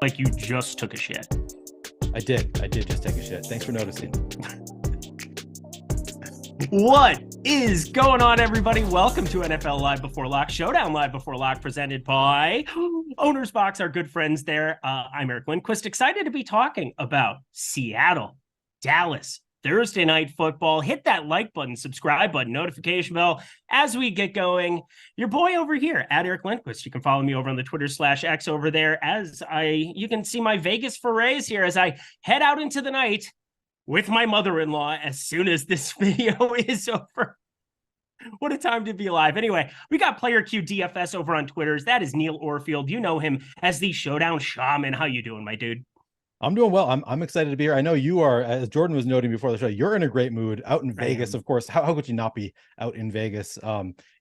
like you just took a shit. I did just take a shit. Thanks for noticing. What is going on, everybody? Welcome to NFL Live Before Lock, Showdown Live Before Lock, presented by OwnersBox, our good friends there. I'm Eric Lindquist, excited to be talking about Seattle, Dallas, Thursday night football. Hit that like button, subscribe button, notification bell as we get going. Your boy over here at Eric Lindquist. You can follow me over on the Twitter/X over there you can see my Vegas forays here as I head out into the night with my mother-in-law as soon as this video is over. What a time to be alive. Anyway, we got Player Q DFS over on Twitters. That is Neil Orfield. You know him as the Showdown Shaman. How you doing, my dude? I'm doing well. I'm excited to be here. I know you are, as Jordan was noting before the show, you're in a great mood out in Vegas. Of course, how could you not be out in Vegas?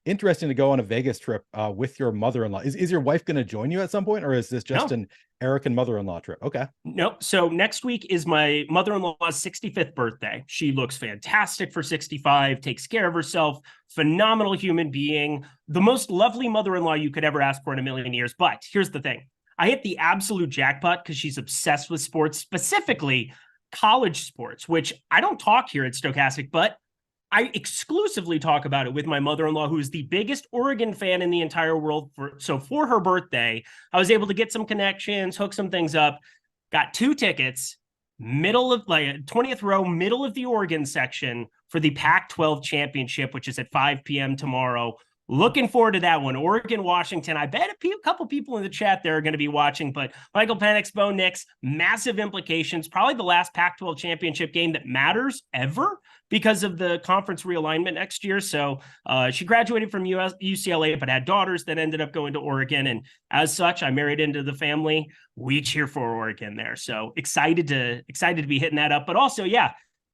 Interesting to go on a Vegas trip with your mother-in-law. Is your wife going to join you at some point, or is this just an Eric and mother-in-law trip? Okay. No. So next week is my mother-in-law's 65th birthday. She looks fantastic for 65, takes care of herself, phenomenal human being, the most lovely mother-in-law you could ever ask for in a million years. But here's the thing. I hit the absolute jackpot because she's obsessed with sports, specifically college sports, which I don't talk here at Stochastic, but I exclusively talk about it with my mother-in-law, who is the biggest Oregon fan in the entire world. So for her birthday, I was able to get some connections, hook some things up, got 2 tickets, middle of 20th row, middle of the Oregon section for the Pac-12 championship, which is at 5 p.m. tomorrow. Looking forward to that one. Oregon, Washington. I bet a couple people in the chat there are going to be watching, but Michael Penix, Bo Nix, massive implications. Probably the last Pac-12 championship game that matters ever because of the conference realignment next year. So she graduated from UCLA, but had daughters that ended up going to Oregon. And as such, I married into the family. We cheer for Oregon there. So excited to be hitting that up. But also, yeah,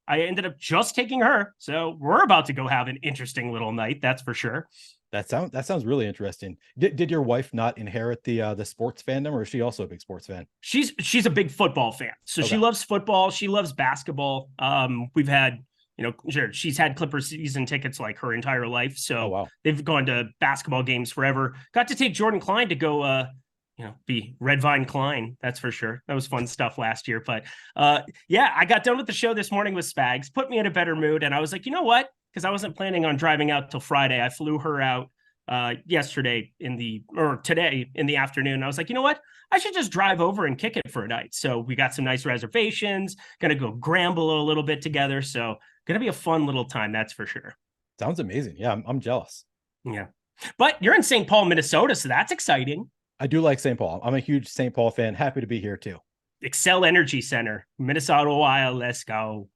I ended up just taking her. So we're about to go have an interesting little night. That's for sure. That sounds really interesting. Did your wife not inherit the sports fandom, or is she also a big sports fan? She's a big football fan. So She loves football. She loves basketball. We've had, she's had Clippers season tickets like her entire life. So They've gone to basketball games forever. Got to take Jordan Klein to go, be Red Vine Klein. That's for sure. That was fun stuff last year. But I got done with the show this morning with Spags, put me in a better mood. And I was like, you know what? Because I wasn't planning on driving out till Friday. I flew her out today in the afternoon. I was like, you know what? I should just drive over and kick it for a night. So we got some nice reservations, going to go gramble a little bit together. So going to be a fun little time. That's for sure. Sounds amazing. Yeah, I'm jealous. Yeah. But you're in St. Paul, Minnesota. So that's exciting. I do like St. Paul. I'm a huge St. Paul fan. Happy to be here too. Xcel Energy Center, Minnesota Wild. Let's go.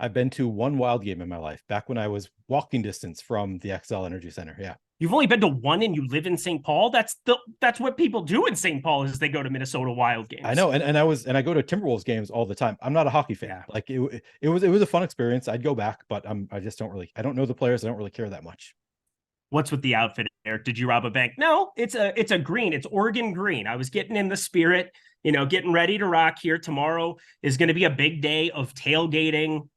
I've been to one Wild game in my life, back when I was walking distance from the Xcel Energy Center. Yeah. You've only been to one and you live in St. Paul? That's what people do in St. Paul is they go to Minnesota Wild games. I know. And I go to Timberwolves games all the time. I'm not a hockey fan. Yeah. Like it was a fun experience. I'd go back, but I just I don't know the players. I don't really care that much. What's with the outfit, Eric? Did you rob a bank? No, it's a green. It's Oregon green. I was getting in the spirit, getting ready to rock here. Tomorrow is going to be a big day of tailgating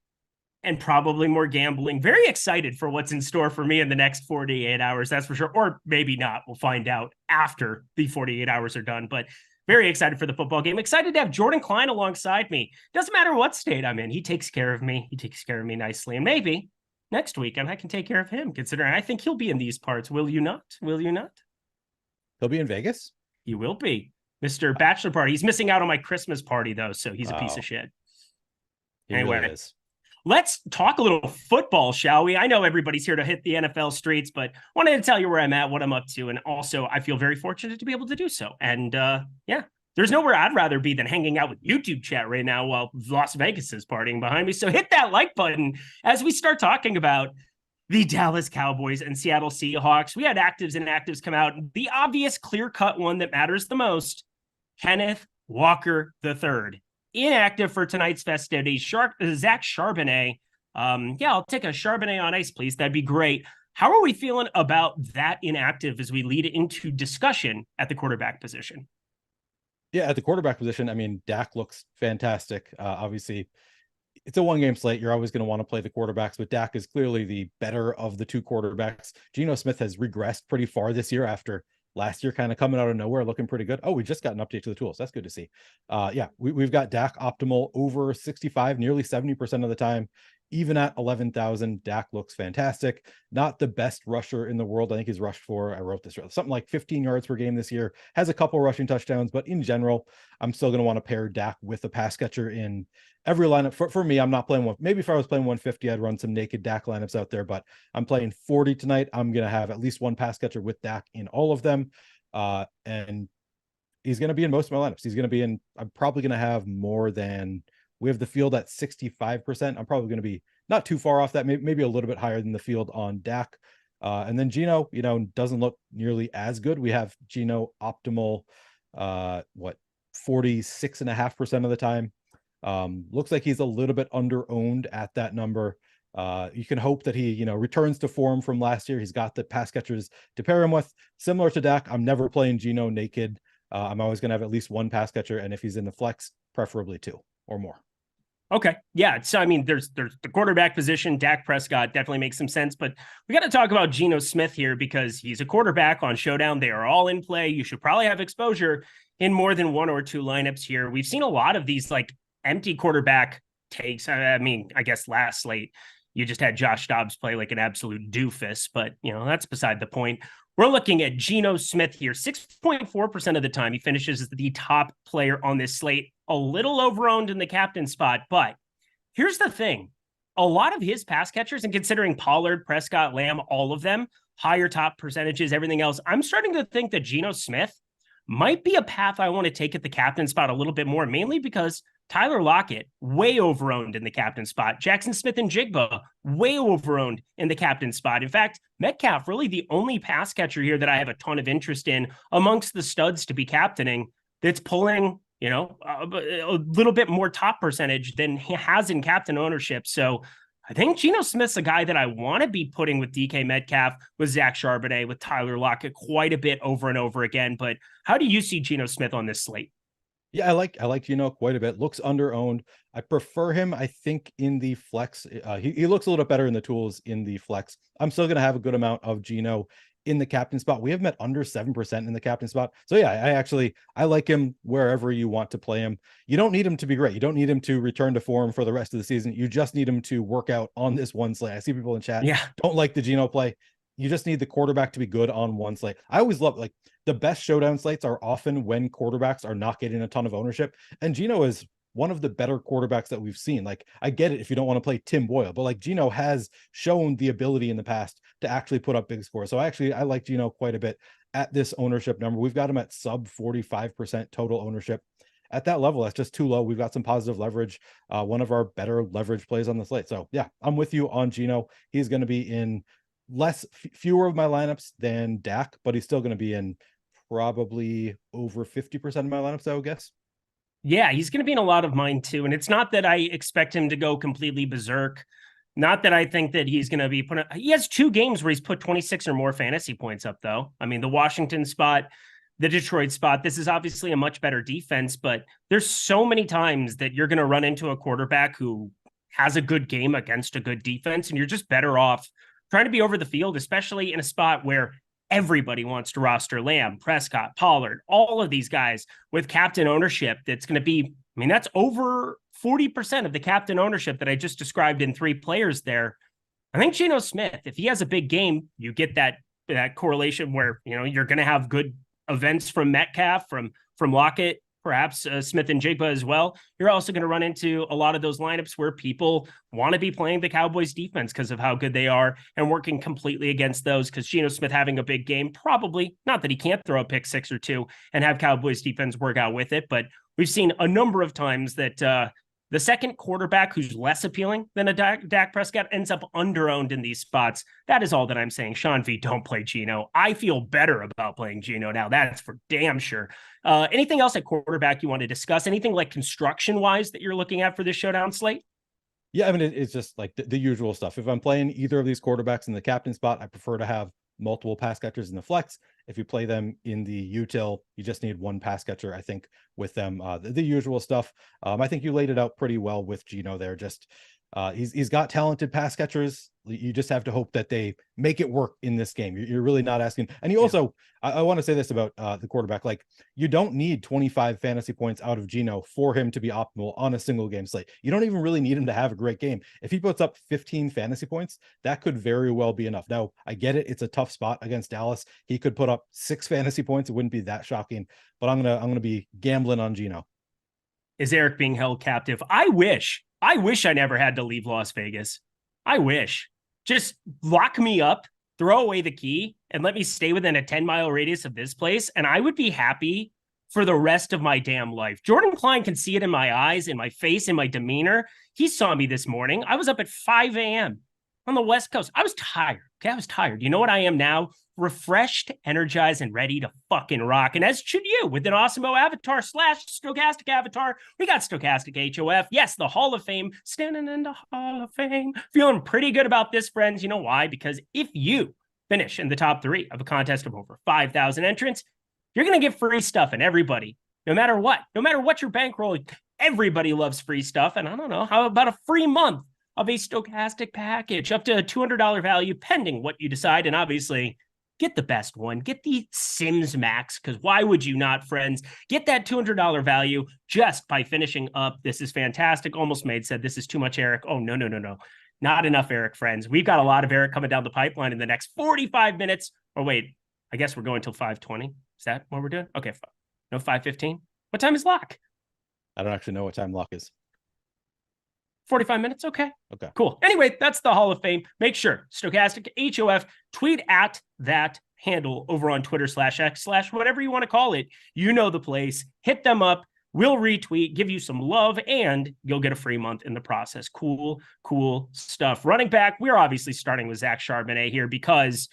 and probably more gambling. Very excited for what's in store for me in the next 48 hours. That's for sure. Or maybe not. We'll find out after the 48 hours are done. But very excited for the football game. Excited to have Jordan Klein alongside me. Doesn't matter what state I'm in. He takes care of me. He takes care of me nicely. And maybe next weekend I can take care of him, considering I think he'll be in these parts. Will you not? Will you not? He'll be in Vegas? He will be. Mr. Bachelor Party. He's missing out on my Christmas party, though, so he's a piece of shit. Anyway. Really is. Let's talk a little football, shall we? I know everybody's here to hit the NFL streets, but wanted to tell you where I'm at, what I'm up to, and also I feel very fortunate to be able to do so. And there's nowhere I'd rather be than hanging out with YouTube chat right now while Las Vegas is partying behind me. So hit that like button as we start talking about the Dallas Cowboys and Seattle Seahawks. We had actives and actives come out. The obvious clear-cut one that matters the most, Kenneth Walker III. Inactive for tonight's festivities. Zach Charbonnet. I'll take a Charbonnet on ice, please. That'd be great. How are we feeling about that inactive as we lead into discussion at the quarterback position? Yeah, at the quarterback position, I mean, Dak looks fantastic. Obviously, it's a one-game slate. You're always going to want to play the quarterbacks, but Dak is clearly the better of the two quarterbacks. Geno Smith has regressed pretty far this year after last year kind of coming out of nowhere, looking pretty good. Oh, we just got an update to the tools. That's good to see. Yeah, we've got Dak optimal over 65, nearly 70% of the time. Even at 11,000, Dak looks fantastic. Not the best rusher in the world. I think he's rushed for, I wrote this, something like 15 yards per game this year. Has a couple rushing touchdowns, but in general, I'm still going to want to pair Dak with a pass catcher in every lineup. For me, I'm not playing one. Maybe if I was playing 150, I'd run some naked Dak lineups out there, but I'm playing 40 tonight. I'm going to have at least one pass catcher with Dak in all of them. And he's going to be in most of my lineups. He's going to be in, I'm probably going to have more than, we have the field at 65%. I'm probably going to be not too far off that, maybe a little bit higher than the field on Dak. And then Geno, doesn't look nearly as good. We have Geno optimal, 46.5% of the time. Looks like he's a little bit under owned at that number. You can hope that he, returns to form from last year. He's got the pass catchers to pair him with. Similar to Dak, I'm never playing Geno naked. I'm always going to have at least one pass catcher, and if he's in the flex, preferably two or more. Okay. Yeah. So, I mean, there's the quarterback position. Dak Prescott definitely makes some sense, but we got to talk about Geno Smith here because he's a quarterback on Showdown. They are all in play. You should probably have exposure in more than one or two lineups here. We've seen a lot of these like empty quarterback takes. I mean, I guess last slate, you just had Josh Dobbs play like an absolute doofus, but that's beside the point. We're looking at Geno Smith here. 6.4% of the time, he finishes as the top player on this slate. A little overowned in the captain spot, but here's the thing. A lot of his pass catchers, and considering Pollard, Prescott, Lamb, all of them, higher top percentages, everything else, I'm starting to think that Geno Smith might be a path I want to take at the captain spot a little bit more, mainly because Tyler Lockett, way overowned in the captain spot. Jackson Smith and Jigba, way overowned in the captain spot. In fact, Metcalf, really the only pass catcher here that I have a ton of interest in amongst the studs to be captaining that's pulling, a little bit more top percentage than he has in captain ownership. So I think Geno Smith's a guy that I want to be putting with DK Metcalf, with Zach Charbonnet, with Tyler Lockett quite a bit over and over again. But how do you see Geno Smith on this slate? Yeah, I like Geno quite a bit. Looks under-owned. I prefer him, I think, in the flex. He looks a little better in the tools in the flex. I'm still going to have a good amount of Geno in the captain spot. We have him at under 7% in the captain spot. So yeah, I like him wherever you want to play him. You don't need him to be great. You don't need him to return to form for the rest of the season. You just need him to work out on this one slate. I see people in chat don't like the Geno play. You just need the quarterback to be good on one slate. I always love, like, the best showdown slates are often when quarterbacks are not getting a ton of ownership. And Geno is one of the better quarterbacks that we've seen. Like, I get it if you don't want to play Tim Boyle, but like Geno has shown the ability in the past to actually put up big scores. So I like Geno quite a bit at this ownership number. We've got him at sub 45% total ownership. At that level, that's just too low. We've got some positive leverage, one of our better leverage plays on the slate. So yeah, I'm with you on Geno. He's going to be in fewer of my lineups than Dak, but he's still going to be in probably over 50% of my lineups, I would guess. Yeah, he's going to be in a lot of mine too. And it's not that I expect him to go completely berserk. Not that I think that he's going to be he has 2 games where he's put 26 or more fantasy points up, though. I mean, the Washington spot, the Detroit spot, this is obviously a much better defense, but there's so many times that you're going to run into a quarterback who has a good game against a good defense, and you're just better off trying to be over the field, especially in a spot where everybody wants to roster Lamb, Prescott, Pollard, all of these guys with captain ownership. That's going to be, that's over 40% of the captain ownership that I just described in 3 players there. I think Geno Smith, if he has a big game, you get that correlation where, you're going to have good events from Metcalf, from Lockett, perhaps Smith and Jigba as well. You're also going to run into a lot of those lineups where people want to be playing the Cowboys defense because of how good they are and working completely against those, because Geno Smith having a big game, probably not that he can't throw a pick 6 or 2 and have Cowboys defense work out with it, but we've seen a number of times that the second quarterback who's less appealing than a Dak Prescott ends up under-owned in these spots. That is all that I'm saying. Sean V, don't play Geno. I feel better about playing Geno now. That's for damn sure. Anything else at quarterback you want to discuss? Anything like construction-wise that you're looking at for this Showdown slate? Yeah, it's just like the usual stuff. If I'm playing either of these quarterbacks in the captain spot, I prefer to have multiple pass catchers in the flex. If you play them in the util, you just need one pass catcher, I think, with them. The usual stuff. I think you laid it out pretty well with Geno there. Just He's got talented pass catchers. You just have to hope that they make it work in this game. You're really not asking. And you also, I want to say this about the quarterback. Like, you don't need 25 fantasy points out of Geno for him to be optimal on a single game slate. You don't even really need him to have a great game. If he puts up 15 fantasy points, that could very well be enough. Now, I get it. It's a tough spot against Dallas. He could put up 6 fantasy points. It wouldn't be that shocking, but I'm going to be gambling on Geno. Is Eric being held captive? I wish I never had to leave Las Vegas. I wish. Just lock me up, throw away the key, and let me stay within a 10-mile radius of this place, and I would be happy for the rest of my damn life. Jordan Klein can see it in my eyes, in my face, in my demeanor. He saw me this morning. I was up at 5 a.m. on the West Coast. I was tired. Okay, I was tired. You know what I am now? Refreshed, energized, and ready to fucking rock. And as should you, with an Awesemo avatar / stochastic avatar. We got stochastic HOF. Yes, the Hall of Fame. Standing in the Hall of Fame. Feeling pretty good about this, friends. You know why? Because if you finish in the top 3 of a contest of over 5,000 entrants, you're going to get free stuff. And everybody, no matter what your bankroll, everybody loves free stuff. And I don't know, how about a free month of a stochastic package up to a $200 value, pending what you decide. And obviously, get the best one. Get the Sims Max, because why would you not, friends? Get that $200 value just by finishing up. This is fantastic. Almost Made said, this is too much, Eric. Oh, no. Not enough, Eric, friends. We've got a lot of Eric coming down the pipeline in the next 45 minutes. Or wait, I guess we're going till 5:20. Is that what we're doing? Okay, no, 5:15. What time is lock? I don't actually know what time lock is. 45 minutes. Okay, cool. Anyway, that's the Hall of Fame. Make sure stochastic HOF, tweet at that handle over on Twitter /X/ whatever you want to call it. You know the place. Hit them up. We'll retweet, give you some love, and you'll get a free month in the process. Cool stuff. Running back, we're obviously starting with Zach Charbonnet here because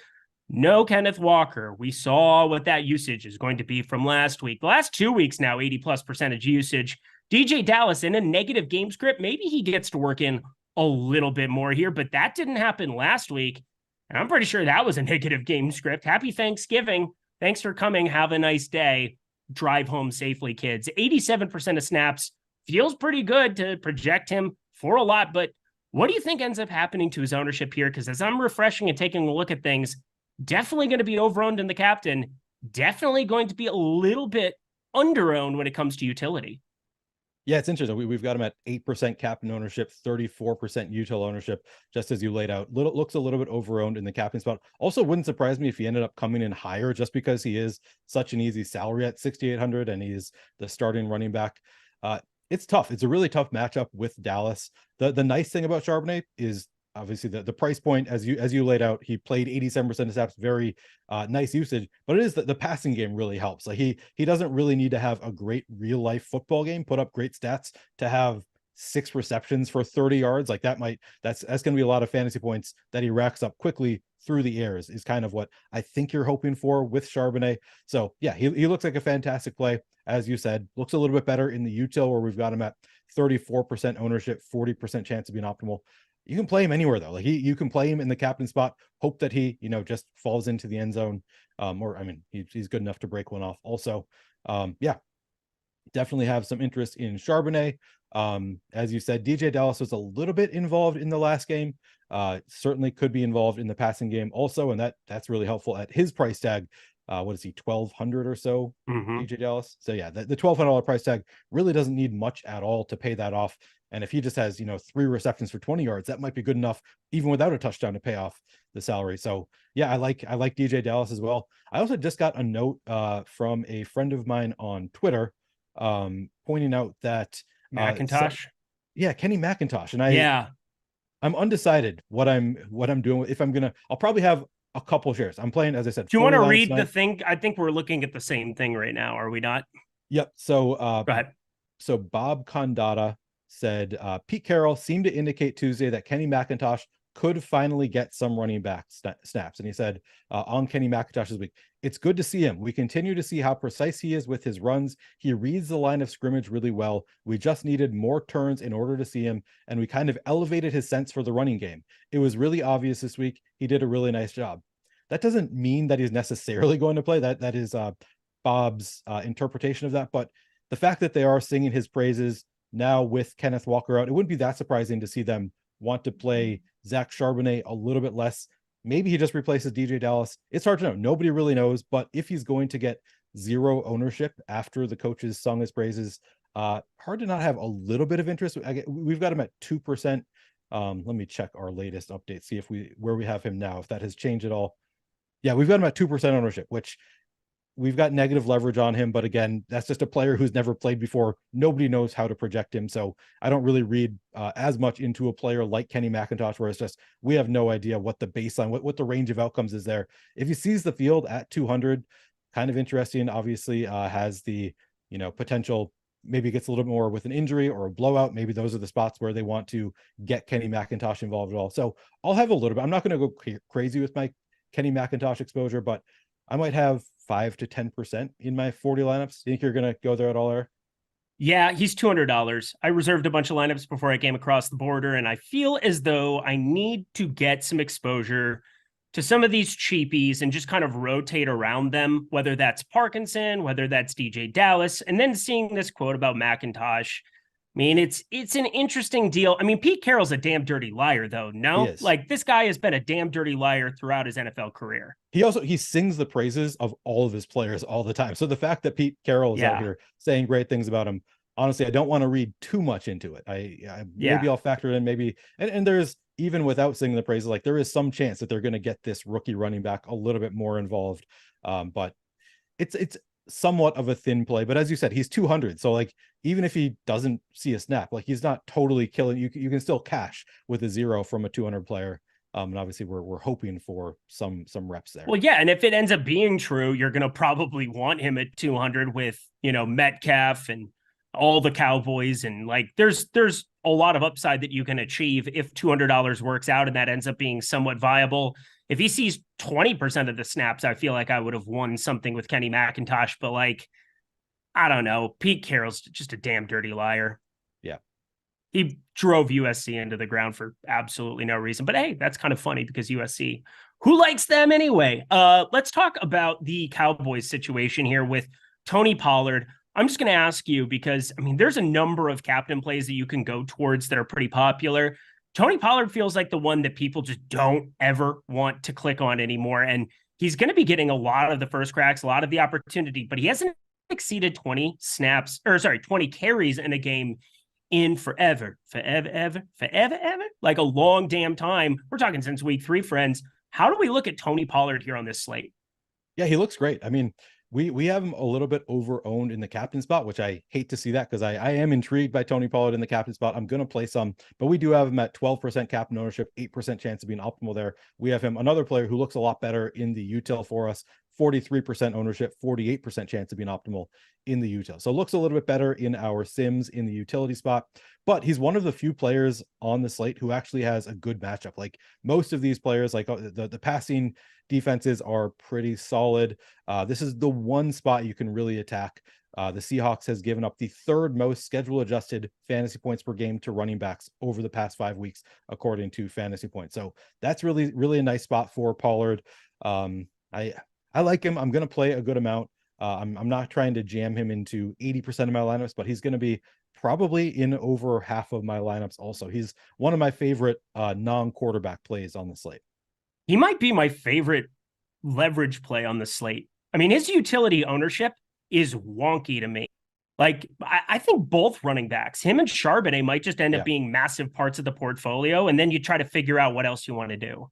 no Kenneth Walker. We saw what that usage is going to be from last week. The last 2 weeks now, 80+% usage. DJ Dallas in a negative game script. Maybe he gets to work in a little bit more here, but that didn't happen last week. And I'm pretty sure that was a negative game script. Happy Thanksgiving. Thanks for coming. Have a nice day. Drive home safely, kids. 87% of snaps. Feels pretty good to project him for a lot, but what do you think ends up happening to his ownership here? Because as I'm refreshing and taking a look at things, definitely going to be over-owned in the captain. Definitely going to be a little bit under-owned when it comes to utility. Yeah, it's interesting. We've got him at 8% captain ownership, 34% util ownership, just as you laid out. Looks a little bit over-owned in the captain spot. Also, wouldn't surprise me if he ended up coming in higher just because he is such an easy salary at 6,800 and he's the starting running back. It's tough. It's a really tough matchup with Dallas. The nice thing about Charbonnet is obviously the price point, as you laid out. He played 87% of snaps, very nice usage, but it is the passing game really helps. Like he doesn't really need to have a great real life football game, put up great stats to have 6 receptions for 30 yards. Like that's going to be a lot of fantasy points that he racks up quickly through the airs is kind of what I think you're hoping for with Charbonnet. So yeah, he looks like a fantastic play. As you said, looks a little bit better in the util where we've got him at 34% ownership, 40% chance of being optimal. You can play him anywhere though. Like you can play him in the captain spot, hope that he, just falls into the end zone. He's good enough to break one off also. Definitely have some interest in Charbonnet. As you said, DJ Dallas was a little bit involved in the last game. Certainly could be involved in the passing game also. And that's really helpful at his price tag. What is he, 1,200 or so, DJ Dallas? So yeah, the $1,200 price tag really doesn't need much at all to pay that off. And if he just has, 3 receptions for 20 yards, that might be good enough even without a touchdown to pay off the salary. So yeah, I like DJ Dallas as well. I also just got a note from a friend of mine on Twitter pointing out that McIntosh. Kenny McIntosh. And I'm undecided what I'm doing. If I'll probably have a couple shares. I'm playing, as I said. Do you want to read the thing? I think we're looking at the same thing right now. Are we not? Yep. So go ahead. So Bob Condata said Pete Carroll seemed to indicate Tuesday that Kenny McIntosh could finally get some running back snaps. And he said on Kenny McIntosh this week, it's good to see him. We continue to see how precise he is with his runs. He reads the line of scrimmage really well. We just needed more turns in order to see him. And we kind of elevated his sense for the running game. It was really obvious this week. He did a really nice job. That doesn't mean that he's necessarily going to play. That is Bob's interpretation of that. But the fact that they are singing his praises now with Kenneth Walker out, it wouldn't be that surprising to see them want to play Zach Charbonnet a little bit less. Maybe he just replaces DJ Dallas. It's hard to know. Nobody really knows. But if he's going to get zero ownership after the coaches sung his praises, hard to not have a little bit of interest. We've got him at 2%. Let me check our latest update, see if where we have him now, if that has changed at all. Yeah, we've got him at 2% ownership, which we've got negative leverage on him. But again, that's just a player who's never played before. Nobody knows how to project him. So I don't really read as much into a player like Kenny McIntosh, where it's just, we have no idea what the baseline, what the range of outcomes is there. If he sees the field at 200, kind of interesting. Obviously has the, potential, maybe gets a little bit more with an injury or a blowout. Maybe those are the spots where they want to get Kenny McIntosh involved at all. So I'll have a little bit. I'm not going to go crazy with my Kenny McIntosh exposure, but I might have 5 to 10% in my 40 lineups. Do you think you're going to go there at all, Eric? Yeah, he's $200. I reserved a bunch of lineups before I came across the border, and I feel as though I need to get some exposure to some of these cheapies and just kind of rotate around them, whether that's Parkinson, whether that's DJ Dallas, and then seeing this quote about McIntosh. I mean, it's an interesting deal. I mean, Pete Carroll's a damn dirty liar, though. No, like this guy has been a damn dirty liar throughout his NFL career. He sings the praises of all of his players all the time. So the fact that Pete Carroll is out here saying great things about him, honestly, I don't want to read too much into it. Maybe I'll factor it in, maybe. And there's, even without singing the praises, like there is some chance that they're going to get this rookie running back a little bit more involved. But it's somewhat of a thin play. But as you said, he's 200. So like, even if he doesn't see a snap, like he's not totally killing you. You can still cash with a 0 from a 200 player. And obviously we're hoping for some reps there. Well, yeah. And if it ends up being true, you're going to probably want him at 200 with, Metcalf and all the Cowboys. And like, there's a lot of upside that you can achieve if $200 works out and that ends up being somewhat viable. If he sees 20% of the snaps, I feel like I would have won something with Kenny McIntosh, but like, I don't know. Pete Carroll's just a damn dirty liar. Yeah. He drove USC into the ground for absolutely no reason, but hey, that's kind of funny because USC, who likes them anyway? Let's talk about the Cowboys situation here with Tony Pollard. I'm just going to ask you because, I mean, there's a number of captain plays that you can go towards that are pretty popular. Tony Pollard feels like the one that people just don't ever want to click on anymore. And he's going to be getting a lot of the first cracks, a lot of the opportunity, but he hasn't exceeded 20 carries in a game in forever, like a long damn time. We're talking since week 3, friends. How do we look at Tony Pollard here on this slate? Yeah, he looks great. I mean, we have him a little bit over-owned in the captain spot, which I hate to see that because I am intrigued by Tony Pollard in the captain spot. I'm going to play some, but we do have him at 12% captain ownership, 8% chance of being optimal there. We have him, another player who looks a lot better in the util for us, 43% ownership, 48% chance of being optimal in the util. So looks a little bit better in our sims in the utility spot, but he's one of the few players on the slate who actually has a good matchup. Like most of these players, like the passing defenses are pretty solid. This is the one spot you can really attack. The Seahawks has given up the 3rd most schedule adjusted fantasy points per game to running backs over the past 5 weeks, according to Fantasy Points. So that's really, really a nice spot for Pollard. I like him. I'm going to play a good amount. I'm not trying to jam him into 80% of my lineups, but he's going to be probably in over half of my lineups. Also, he's one of my favorite non-quarterback plays on the slate. He might be my favorite leverage play on the slate. I mean, his utility ownership is wonky to me. Like, I think both running backs, him and Charbonnet, might just end up being massive parts of the portfolio. And then you try to figure out what else you want to do.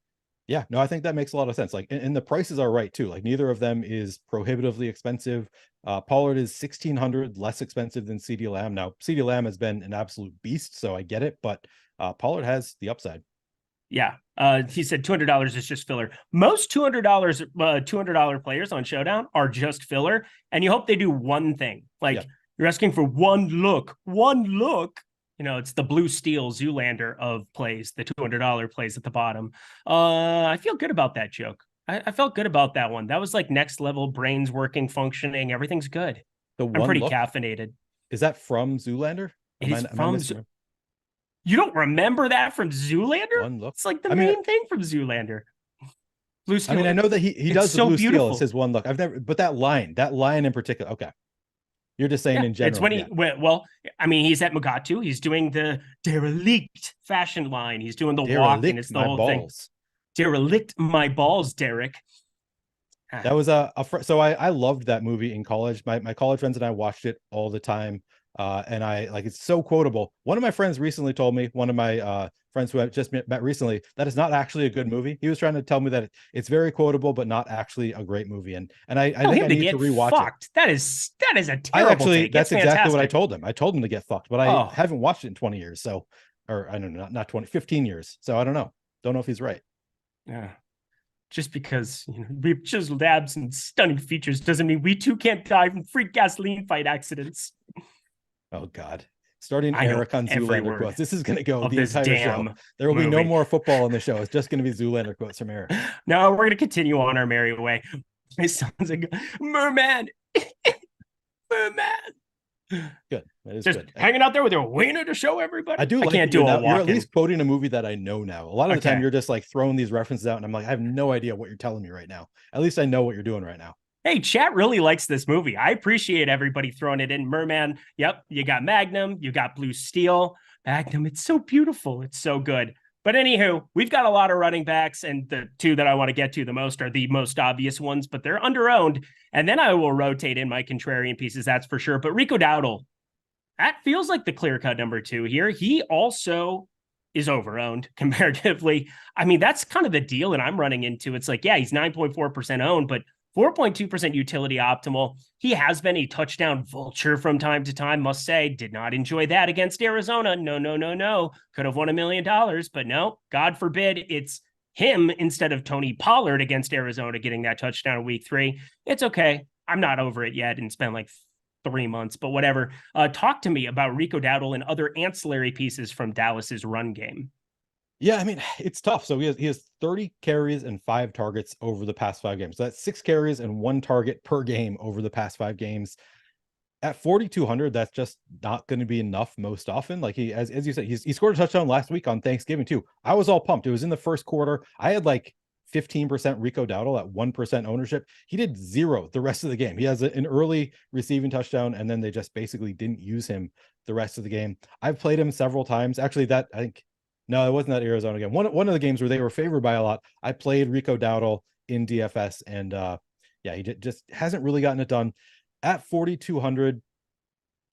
Yeah, no, I think that makes a lot of sense. Like, and the prices are right too. Like, neither of them is prohibitively expensive. Pollard is $1,600 less expensive than CeeDee Lamb. Now, CeeDee Lamb has been an absolute beast, so I get it, but Pollard has the upside. Yeah. He said $200 is just filler. Most $200 players on Showdown are just filler, and you hope they do one thing. Like, you're asking for one look. It's the blue steel Zoolander of plays, the $200 plays at the bottom. I feel good about that joke. I felt good about that one. That was like next level, brains working, functioning. Everything's good. I'm pretty caffeinated. Is that from Zoolander? It is from You don't remember that from Zoolander? One look. It's like the main thing from Zoolander. Blue steel. I know that he does the so blue beautiful. steel. It says one look. I've never, but that line in particular. Okay. You're just saying Yeah, in general. it's when he well, I mean, he's at Mugatu. He's doing the derelict fashion line. He's doing the walk, and it's the whole thing. Derelict my balls, Derek. That was so I loved that movie in college. My college friends and I watched it all the time. And I like, it's so quotable. One of my friends recently told me, one of my friends who I just met recently, that it's not actually a good movie. He was trying to tell me that it's very quotable, but not actually a great movie. And I think I need to rewatch it. That is a terrible take. That's exactly what I told him. I told him to get fucked, but I haven't watched it in 20 years. So, or I don't know, not 20, 15 years. So I don't know. Don't know if he's right. Yeah. Just because, you know, we've chiseled abs and stunning features doesn't mean we too can't die from freak gasoline fight accidents. Oh God. Starting Eric on Zoolander quotes. This is going to go the entire show. There will be no more football on the show. It's just going to be Zoolander quotes from Eric. No, we're going to continue on our merry way. My son's like, merman. Merman. Good. That is just good. Hanging out there with your wiener to show everybody. I do. I can't do it. You're at least quoting a movie that I know now. A lot of the time, you're just like throwing these references out, and I'm like, I have no idea what you're telling me right now. At least I know what you're doing right now. Hey, chat really likes this movie. I appreciate everybody throwing it in. Merman. Yep. You got Magnum. You got Blue Steel. Magnum. It's so beautiful. It's so good. But anywho, we've got a lot of running backs, and the two that I want to get to the most are the most obvious ones, but they're under-owned. And then I will rotate in my contrarian pieces, that's for sure. But Rico Dowdle, that feels like the clear-cut number 2 here. He also is over-owned comparatively. I mean, that's kind of the deal that I'm running into. It's like, yeah, he's 9.4% owned, but 4.2% utility optimal. He has been a touchdown vulture from time to time, must say. Did not enjoy that against Arizona. No. Could have won $1 million, but no, God forbid it's him instead of Tony Pollard against Arizona getting that touchdown in week 3. It's okay. I'm not over it yet, and it's been like 3 months, but whatever. Talk to me about Rico Dowdle and other ancillary pieces from Dallas's run game. Yeah, I mean, it's tough. So he has 30 carries and 5 targets over the past 5 games. So that's 6 carries and 1 target per game over the past 5 games. At 4,200, that's just not going to be enough most often. Like he, as you said, he scored a touchdown last week on Thanksgiving too. I was all pumped. It was in the first quarter. I had like 15% Rico Dowdle at 1% ownership. He did 0 the rest of the game. He has an early receiving touchdown, and then they just basically didn't use him the rest of the game. I've played him several times. Actually, I think. No, it wasn't that Arizona game. One of the games where they were favored by a lot. I played Rico Dowdle in DFS, and he just hasn't really gotten it done. At 4,200,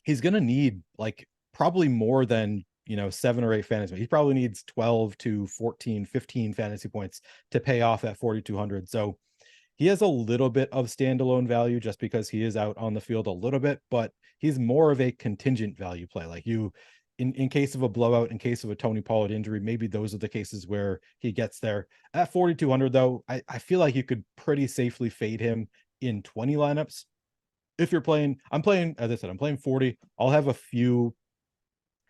he's going to need like probably more than 7 or 8 fantasy. He probably needs 12 to 14, 15 fantasy points to pay off at 4,200. So he has a little bit of standalone value just because he is out on the field a little bit, but he's more of a contingent value play. Like in case of a blowout, in case of a Tony Pollard injury, maybe those are the cases where he gets there. At 4,200, though, I feel like you could pretty safely fade him in 20 lineups. If you're playing, as I said, I'm playing 40. I'll have at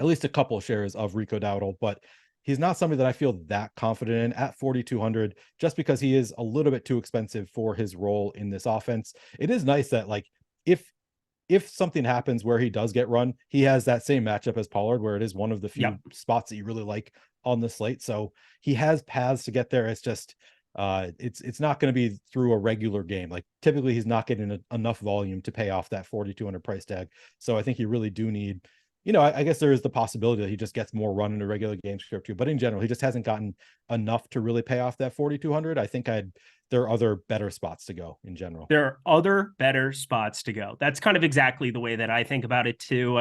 least a couple of shares of Rico Dowdle, but he's not somebody that I feel that confident in at 4,200, just because he is a little bit too expensive for his role in this offense. It is nice that like, if something happens where he does get run, he has that same matchup as Pollard, where it is one of the few spots that you really like on the slate. So he has paths to get there. It's just, it's not going to be through a regular game. Like typically he's not getting enough volume to pay off that 4,200 price tag. So I think you really do need, I guess there is the possibility that he just gets more run in a regular game script too, but in general, he just hasn't gotten enough to really pay off that 4,200. I think there are other better spots to go in general. There are other better spots to go. That's kind of exactly the way that I think about it too.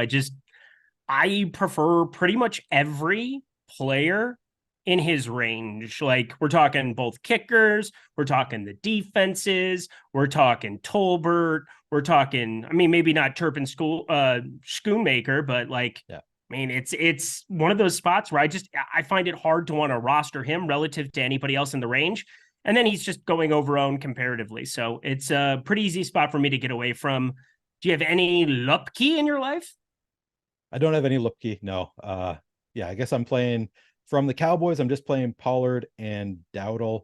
I prefer pretty much every player in his range. Like we're talking both kickers, we're talking the defenses, we're talking Tolbert, we're talking, I mean, maybe not Turpin Schoonmaker, but like, I mean, it's one of those spots where I find it hard to want to roster him relative to anybody else in the range. And then he's just going over owned comparatively. So it's a pretty easy spot for me to get away from. Do you have any Lupke in your life? I don't have any Lupke. No. I guess I'm playing from the Cowboys. I'm just playing Pollard and Dowdle.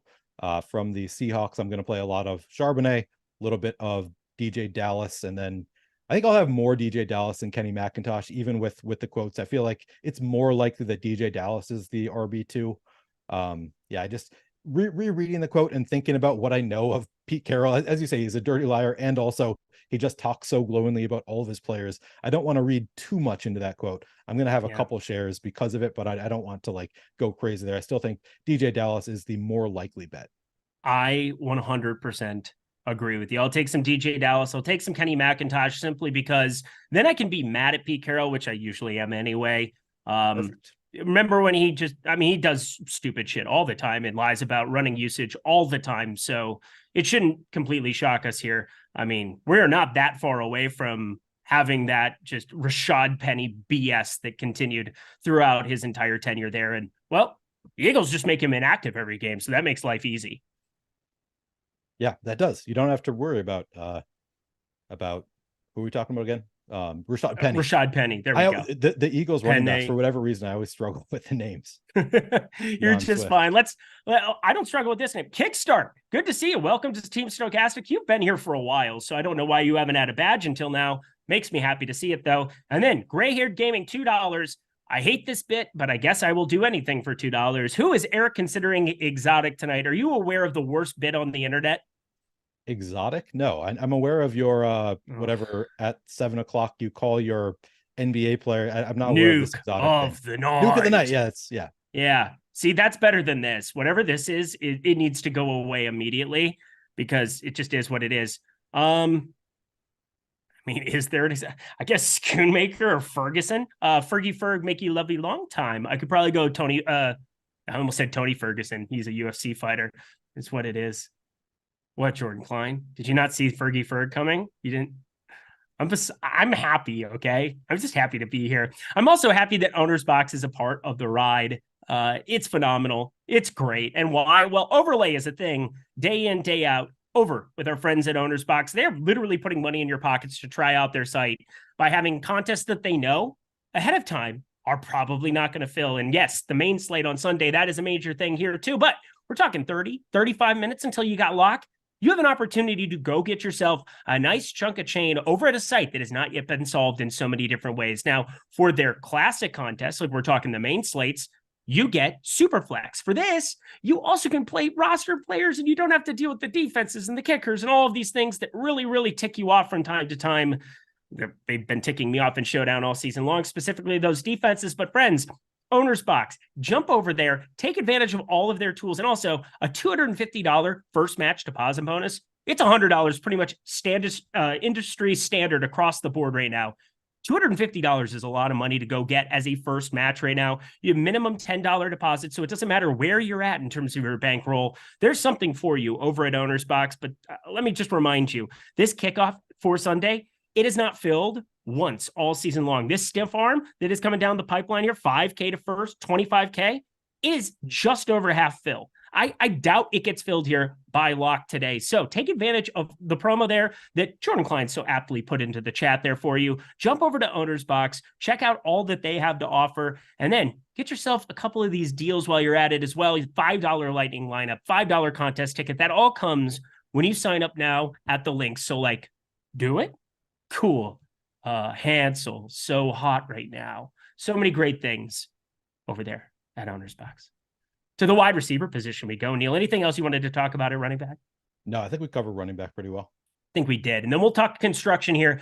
From the Seahawks, I'm going to play a lot of Charbonnet, a little bit of DJ Dallas. And then I think I'll have more DJ Dallas than Kenny McIntosh, even with the quotes. I feel like it's more likely that DJ Dallas is the RB2. rereading the quote and thinking about what I know of Pete Carroll, as you say, he's a dirty liar, and also he just talks so glowingly about all of his players. I don't want to read too much into that quote. I'm going to have a couple shares because of it, but I don't want to like go crazy there. I still think DJ Dallas is the more likely bet. I 100% agree with you. I'll take some DJ Dallas. I'll take some Kenny McIntosh simply because then I can be mad at Pete Carroll, which I usually am anyway. Remember when he does stupid shit all the time and lies about running usage all the time. So it shouldn't completely shock us here. I mean, we're not that far away from having that just Rashad Penny BS that continued throughout his entire tenure there. And well, the Eagles just make him inactive every game. So that makes life easy. Yeah, that does. You don't have to worry about who are we talking about again? Rashad Penny. Rashad Penny. There we go. The Eagles running backs, for whatever reason, I always struggle with the names. You're just fine. I don't struggle with this name. Kickstart. Good to see you. Welcome to Team Stochastic. You've been here for a while, so I don't know why you haven't had a badge until now. Makes me happy to see it though. And then Gray Haired Gaming, $2. I hate this bit, but I guess I will do anything for $2. Who is Eric considering exotic tonight? Are you aware of the worst bit on the internet? Exotic? No, I'm aware of your whatever at 7 o'clock you call your NBA player. I'm not aware of this exotic of thing. The night. Nuke of the night. Yeah. See, that's better than this. Whatever this is, it needs to go away immediately because it just is what it is. I mean, is there I guess Schoonmaker or Ferguson? Fergie Ferg, make you lovely long time. I could probably go Tony. I almost said Tony Ferguson. He's a UFC fighter. It's what it is. What, Jordan Klein? Did you not see Fergie Ferg coming? You didn't? I'm happy, okay? I'm just happy to be here. I'm also happy that OwnersBox is a part of the ride. It's phenomenal. It's great. And why? Well, overlay is a thing day in, day out over with our friends at OwnersBox. They're literally putting money in your pockets to try out their site by having contests that they know ahead of time are probably not going to fill. And yes, the main slate on Sunday, that is a major thing here too. But we're talking 30, 35 minutes until you got locked. You have an opportunity to go get yourself a nice chunk of chain over at a site that has not yet been solved in so many different ways. Now, for their classic contests, like we're talking the main slates, you get Superflex. For this, you also can play roster players and you don't have to deal with the defenses and the kickers and all of these things that really, really tick you off from time to time. They've been ticking me off in Showdown all season long, specifically those defenses. But friends, OwnersBox, jump over there, take advantage of all of their tools, and also a $250 first match deposit bonus. It's $100, pretty much standard industry standard across the board right now. $250 is a lot of money to go get as a first match right now. You have minimum $10 deposit, so it doesn't matter where you're at in terms of your bankroll. There's something for you over at OwnersBox, but let me just remind you, this kickoff for Sunday, it is not filled once all season long. This stiff arm that is coming down the pipeline here, 5K to first, 25K, is just over half fill. I doubt it gets filled here by lock today. So take advantage of the promo there that Jordan Klein so aptly put into the chat there for you. Jump over to OwnersBox, check out all that they have to offer, and then get yourself a couple of these deals while you're at it as well. $5 lightning lineup, $5 contest ticket. That all comes when you sign up now at the link. So like, do it. Cool. Hansel, so hot right now. So many great things over there at OwnersBox. To the wide receiver position we go. Neil, anything else you wanted to talk about at running back? No, I think we covered running back pretty well. I think we did. And then we'll talk construction here.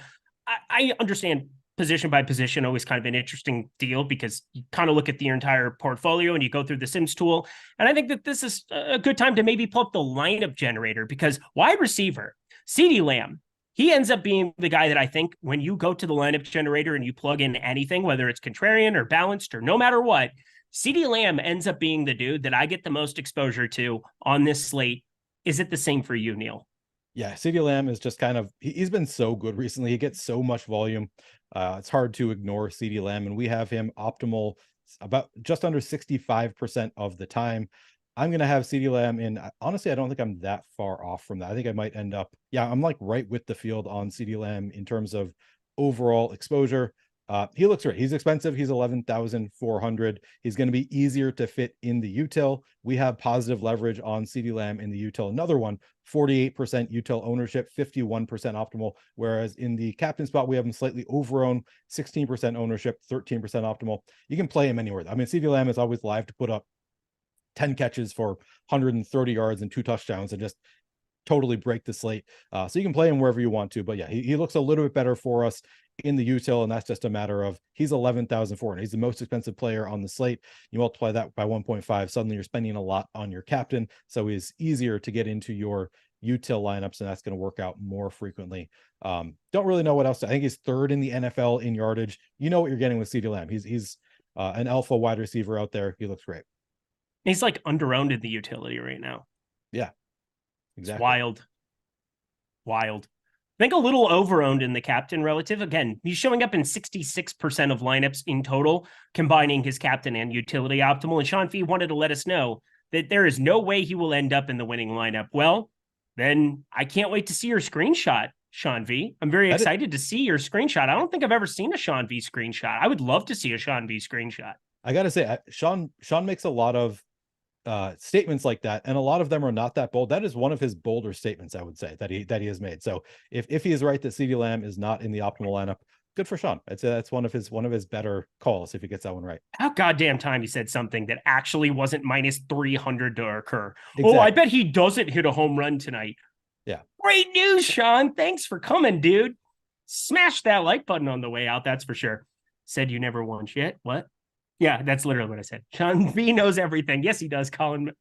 I understand position by position, always kind of an interesting deal because you kind of look at the entire portfolio and you go through the Sims tool. And I think that this is a good time to maybe pull up the lineup generator because wide receiver, CeeDee Lamb, he ends up being the guy that I think when you go to the lineup generator and you plug in anything, whether it's contrarian or balanced or no matter what, CeeDee Lamb ends up being the dude that I get the most exposure to on this slate. Is it the same for you, Neil? Yeah, CeeDee Lamb is just kind of, he's been so good recently. He gets so much volume. It's hard to ignore CeeDee Lamb, and we have him optimal about just under 65% of the time. I'm going to have CeeDee Lamb in. Honestly, I don't think I'm that far off from that. I think I might end up, I'm like right with the field on CeeDee Lamb in terms of overall exposure. He looks great. He's expensive. He's 11,400. He's going to be easier to fit in the util. We have positive leverage on CeeDee Lamb in the util. Another one, 48% util ownership, 51% optimal. Whereas in the captain spot, we have him slightly over-owned, 16% ownership, 13% optimal. You can play him anywhere. I mean, CeeDee Lamb is always live to put up 10 catches for 130 yards and 2 touchdowns and just totally break the slate. So you can play him wherever you want to, but yeah, he looks a little bit better for us in the util, and that's just a matter of he's 11,400. He's the most expensive player on the slate. You multiply that by 1.5, suddenly you're spending a lot on your captain, so he's easier to get into your util lineups, and that's going to work out more frequently. Don't really know what else. I think he's third in the NFL in yardage. You know what you're getting with CeeDee Lamb. He's an alpha wide receiver out there. He looks great. He's like under-owned in the utility right now. Yeah, exactly. It's wild. I think a little over-owned in the captain relative. Again, he's showing up in 66% of lineups in total, combining his captain and utility optimal. And Sean Fee wanted to let us know that there is no way he will end up in the winning lineup. Well, then I can't wait to see your screenshot, Sean V. I'm very excited to see your screenshot. I don't think I've ever seen a Sean V screenshot. I would love to see a Sean V screenshot. I got to say, Sean makes a lot of statements like that, and a lot of them are not that bold. That is one of his bolder statements, I would say, that he has made. So if he is right that CeeDee Lamb is not in the optimal lineup, good for Sean. That's one of his better calls if he gets that one right. How goddamn time he said something that actually wasn't minus 300 to occur. Exactly. Oh, I bet he doesn't hit a home run tonight. Yeah. Great news, Sean. Thanks for coming, dude. Smash that like button on the way out. That's for sure. Said you never won shit. What? Yeah, that's literally what I said. Sean V knows everything. Yes, he does, Colin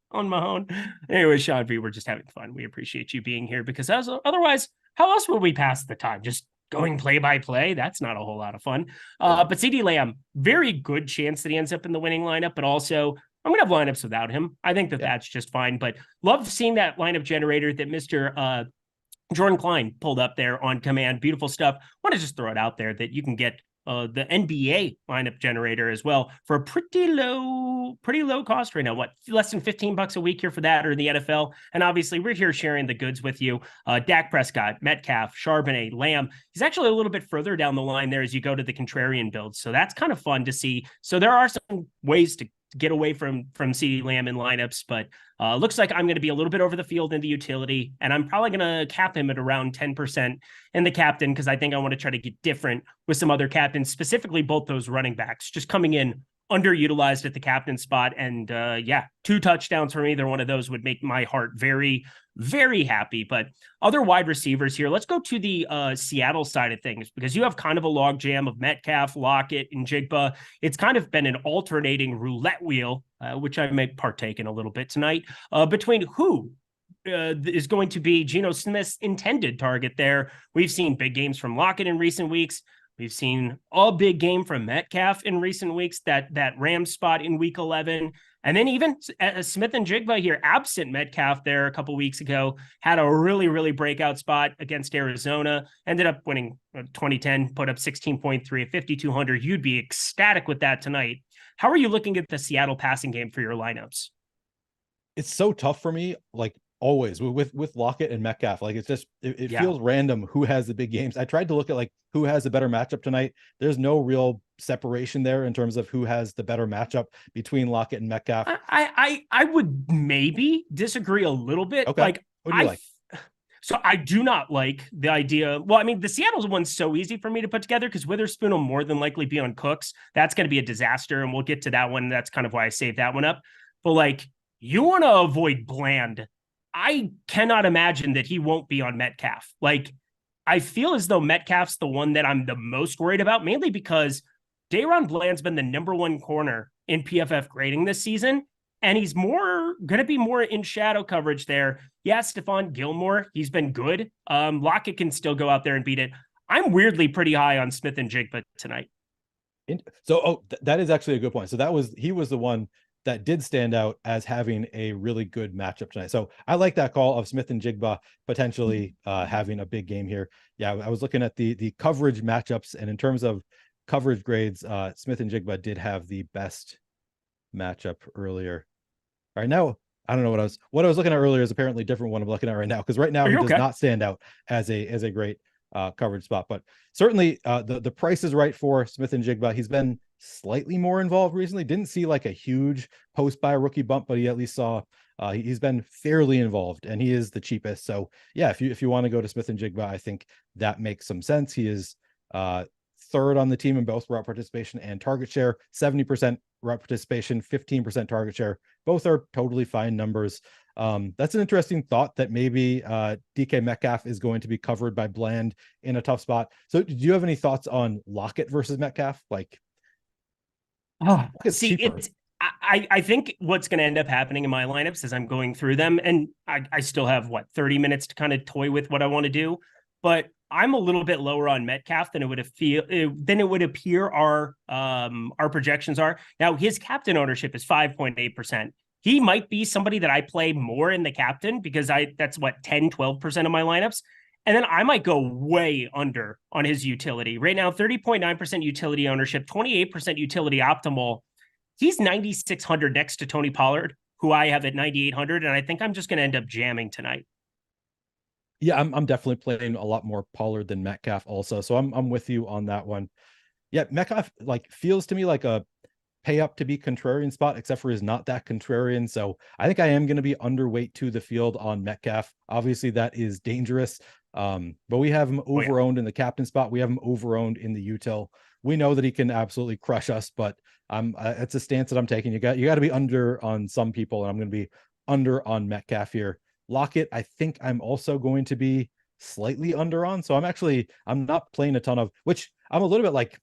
on Mahone. Anyway, Sean V, we're just having fun. We appreciate you being here because otherwise, how else would we pass the time? Just going play by play? That's not a whole lot of fun. But CeeDee Lamb, very good chance that he ends up in the winning lineup, but also I'm going to have lineups without him. I think that's just fine, but love seeing that lineup generator that Mr. Jordan Klein pulled up there on command. Beautiful stuff. Want to just throw it out there that you can get the NBA lineup generator as well for a pretty low cost right now. What, less than $15 a week here for that, or the NFL? And obviously we're here sharing the goods with you. Dak Prescott, Metcalf, Charbonnet, Lamb. He's actually a little bit further down the line there as you go to the contrarian builds. So that's kind of fun to see. So there are some ways to get away from CeeDee Lamb in lineups, but looks like I'm going to be a little bit over the field in the utility, and I'm probably going to cap him at around 10% in the captain because I think I want to try to get different with some other captains, specifically both those running backs just coming in underutilized at the captain spot. And 2 touchdowns from either one of those would make my heart very, very happy. But other wide receivers here, let's go to the Seattle side of things, because you have kind of a log jam of Metcalf, Lockett, and Jigba. It's kind of been an alternating roulette wheel, which I may partake in a little bit tonight, between who is going to be Geno Smith's intended target there. We've seen big games from Lockett in recent weeks. We've seen a big game from Metcalf in recent weeks, that Rams spot in week 11. And then even Smith and Jigba here, absent Metcalf there a couple weeks ago, had a really, really breakout spot against Arizona. Ended up winning 2010, put up 16.3 at 5,200. You'd be ecstatic with that tonight. How are you looking at the Seattle passing game for your lineups? It's so tough for me, like always with Lockett and Metcalf. Like it feels random who has the big games. I tried to look at like who has the better matchup tonight. There's no real separation there in terms of who has the better matchup between Lockett and Metcalf. I would maybe disagree a little bit. Okay. Like, what do you like? So I do not like the idea. Well, I mean, the Seattle's one's so easy for me to put together because Witherspoon will more than likely be on Cooks. That's going to be a disaster, and we'll get to that one. That's kind of why I saved that one up. But like, you want to avoid Bland. I cannot imagine that he won't be on Metcalf. Like, I feel as though Metcalf's the one that I'm the most worried about, mainly because Dayron Bland's been the number 1 corner in PFF grading this season, and he's going to be more in shadow coverage there. Yeah, Stephon Gilmore, he's been good. Lockett can still go out there and beat it. I'm weirdly pretty high on Smith and Jigba tonight. So, that is actually a good point. So he was the one that did stand out as having a really good matchup tonight. So I like that call of Smith and Jigba potentially having a big game here. Yeah, I was looking at the coverage matchups, and in terms of coverage grades, Smith and Jigba did have the best matchup earlier. Right now, I don't know what I was looking at earlier is apparently different one I'm looking at right now, because right now he does not stand out as a great coverage spot. But certainly the price is right for Smith and Jigba. He's been slightly more involved recently. Didn't see like a huge post-buy rookie bump, but he at least saw he's been fairly involved, and he is the cheapest. So yeah, if you want to go to Smith and Jigba, I think that makes some sense. He is third on the team in both route participation and target share, 70% route participation, 15% target share. Both are totally fine numbers. That's an interesting thought that maybe DK Metcalf is going to be covered by Bland in a tough spot. So do you have any thoughts on Lockett versus Metcalf? Like, it's cheaper. I think what's going to end up happening in my lineups as I'm going through them, and I still have 30 minutes to kind of toy with what I want to do, but I'm a little bit lower on Metcalf than it would appear our projections are. Now his captain ownership is 5.8%. He might be somebody that I play more in the captain because that's 10-12% of my lineups. And then I might go way under on his utility. Right now, 30.9% utility ownership, 28% utility optimal. He's 9,600 next to Tony Pollard, who I have at 9,800. And I think I'm just going to end up jamming tonight. Yeah, I'm definitely playing a lot more Pollard than Metcalf also. So I'm with you on that one. Yeah, Metcalf feels to me like a pay up to be contrarian spot, except for he's not that contrarian. So I think I am going to be underweight to the field on Metcalf. Obviously that is dangerous. But we have him over-owned in the captain spot. We have him over-owned in the util. We know that he can absolutely crush us, but it's a stance that I'm taking. You got to be under on some people, and I'm going to be under on Metcalf here. Lockett, I think I'm also going to be slightly under on. So I'm not playing a ton of, which I'm a little bit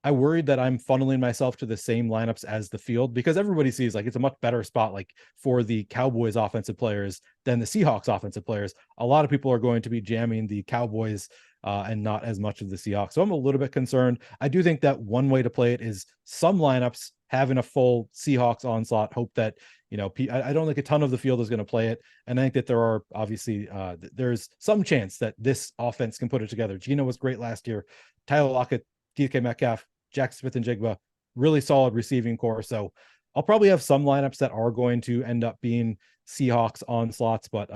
I worried that I'm funneling myself to the same lineups as the field, because everybody sees it's a much better spot for the Cowboys offensive players than the Seahawks offensive players. A lot of people are going to be jamming the Cowboys and not as much of the Seahawks. So I'm a little bit concerned. I do think that one way to play it is some lineups having a full Seahawks onslaught, hope that, I don't think a ton of the field is going to play it. And I think that there are obviously, there's some chance that this offense can put it together. Geno was great last year. Tyler Lockett, DK Metcalf, Jack Smith and Jigba, really solid receiving core. So I'll probably have some lineups that are going to end up being Seahawks onslaughts, but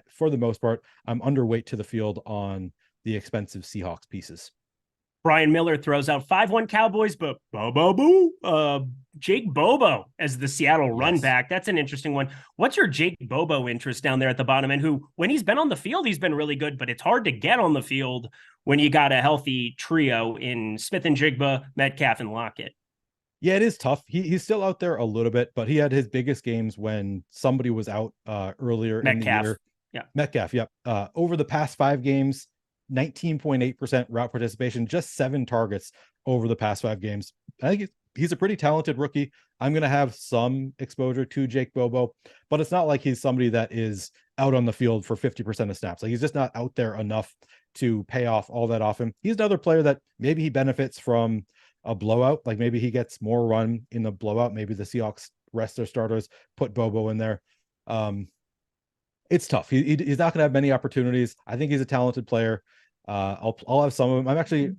for the most part, I'm underweight to the field on the expensive Seahawks pieces. Brian Miller throws out 5-1 Cowboys, but Jake Bobo as the Seattle run back. That's an interesting one. What's your Jake Bobo interest down there at the bottom? And who, when he's been on the field, he's been really good, but it's hard to get on the field when you got a healthy trio in Smith and Jigba, Metcalf, and Lockett. Yeah, it is tough. He's still out there a little bit, but he had his biggest games when somebody was out earlier in the year. Yeah. Metcalf, yep. Over the past 5 games, 19.8% route participation, just 7 targets over the past 5 games. I think he's a pretty talented rookie. I'm going to have some exposure to Jake Bobo, but it's not like he's somebody that is out on the field for 50% of snaps. He's just not out there enough to pay off all that often. He's another player that maybe he benefits from a blowout. Maybe he gets more run in the blowout. Maybe the Seahawks rest their starters, put Bobo in there. It's tough. He's not going to have many opportunities. I think he's a talented player. I'll have some of them. I'm actually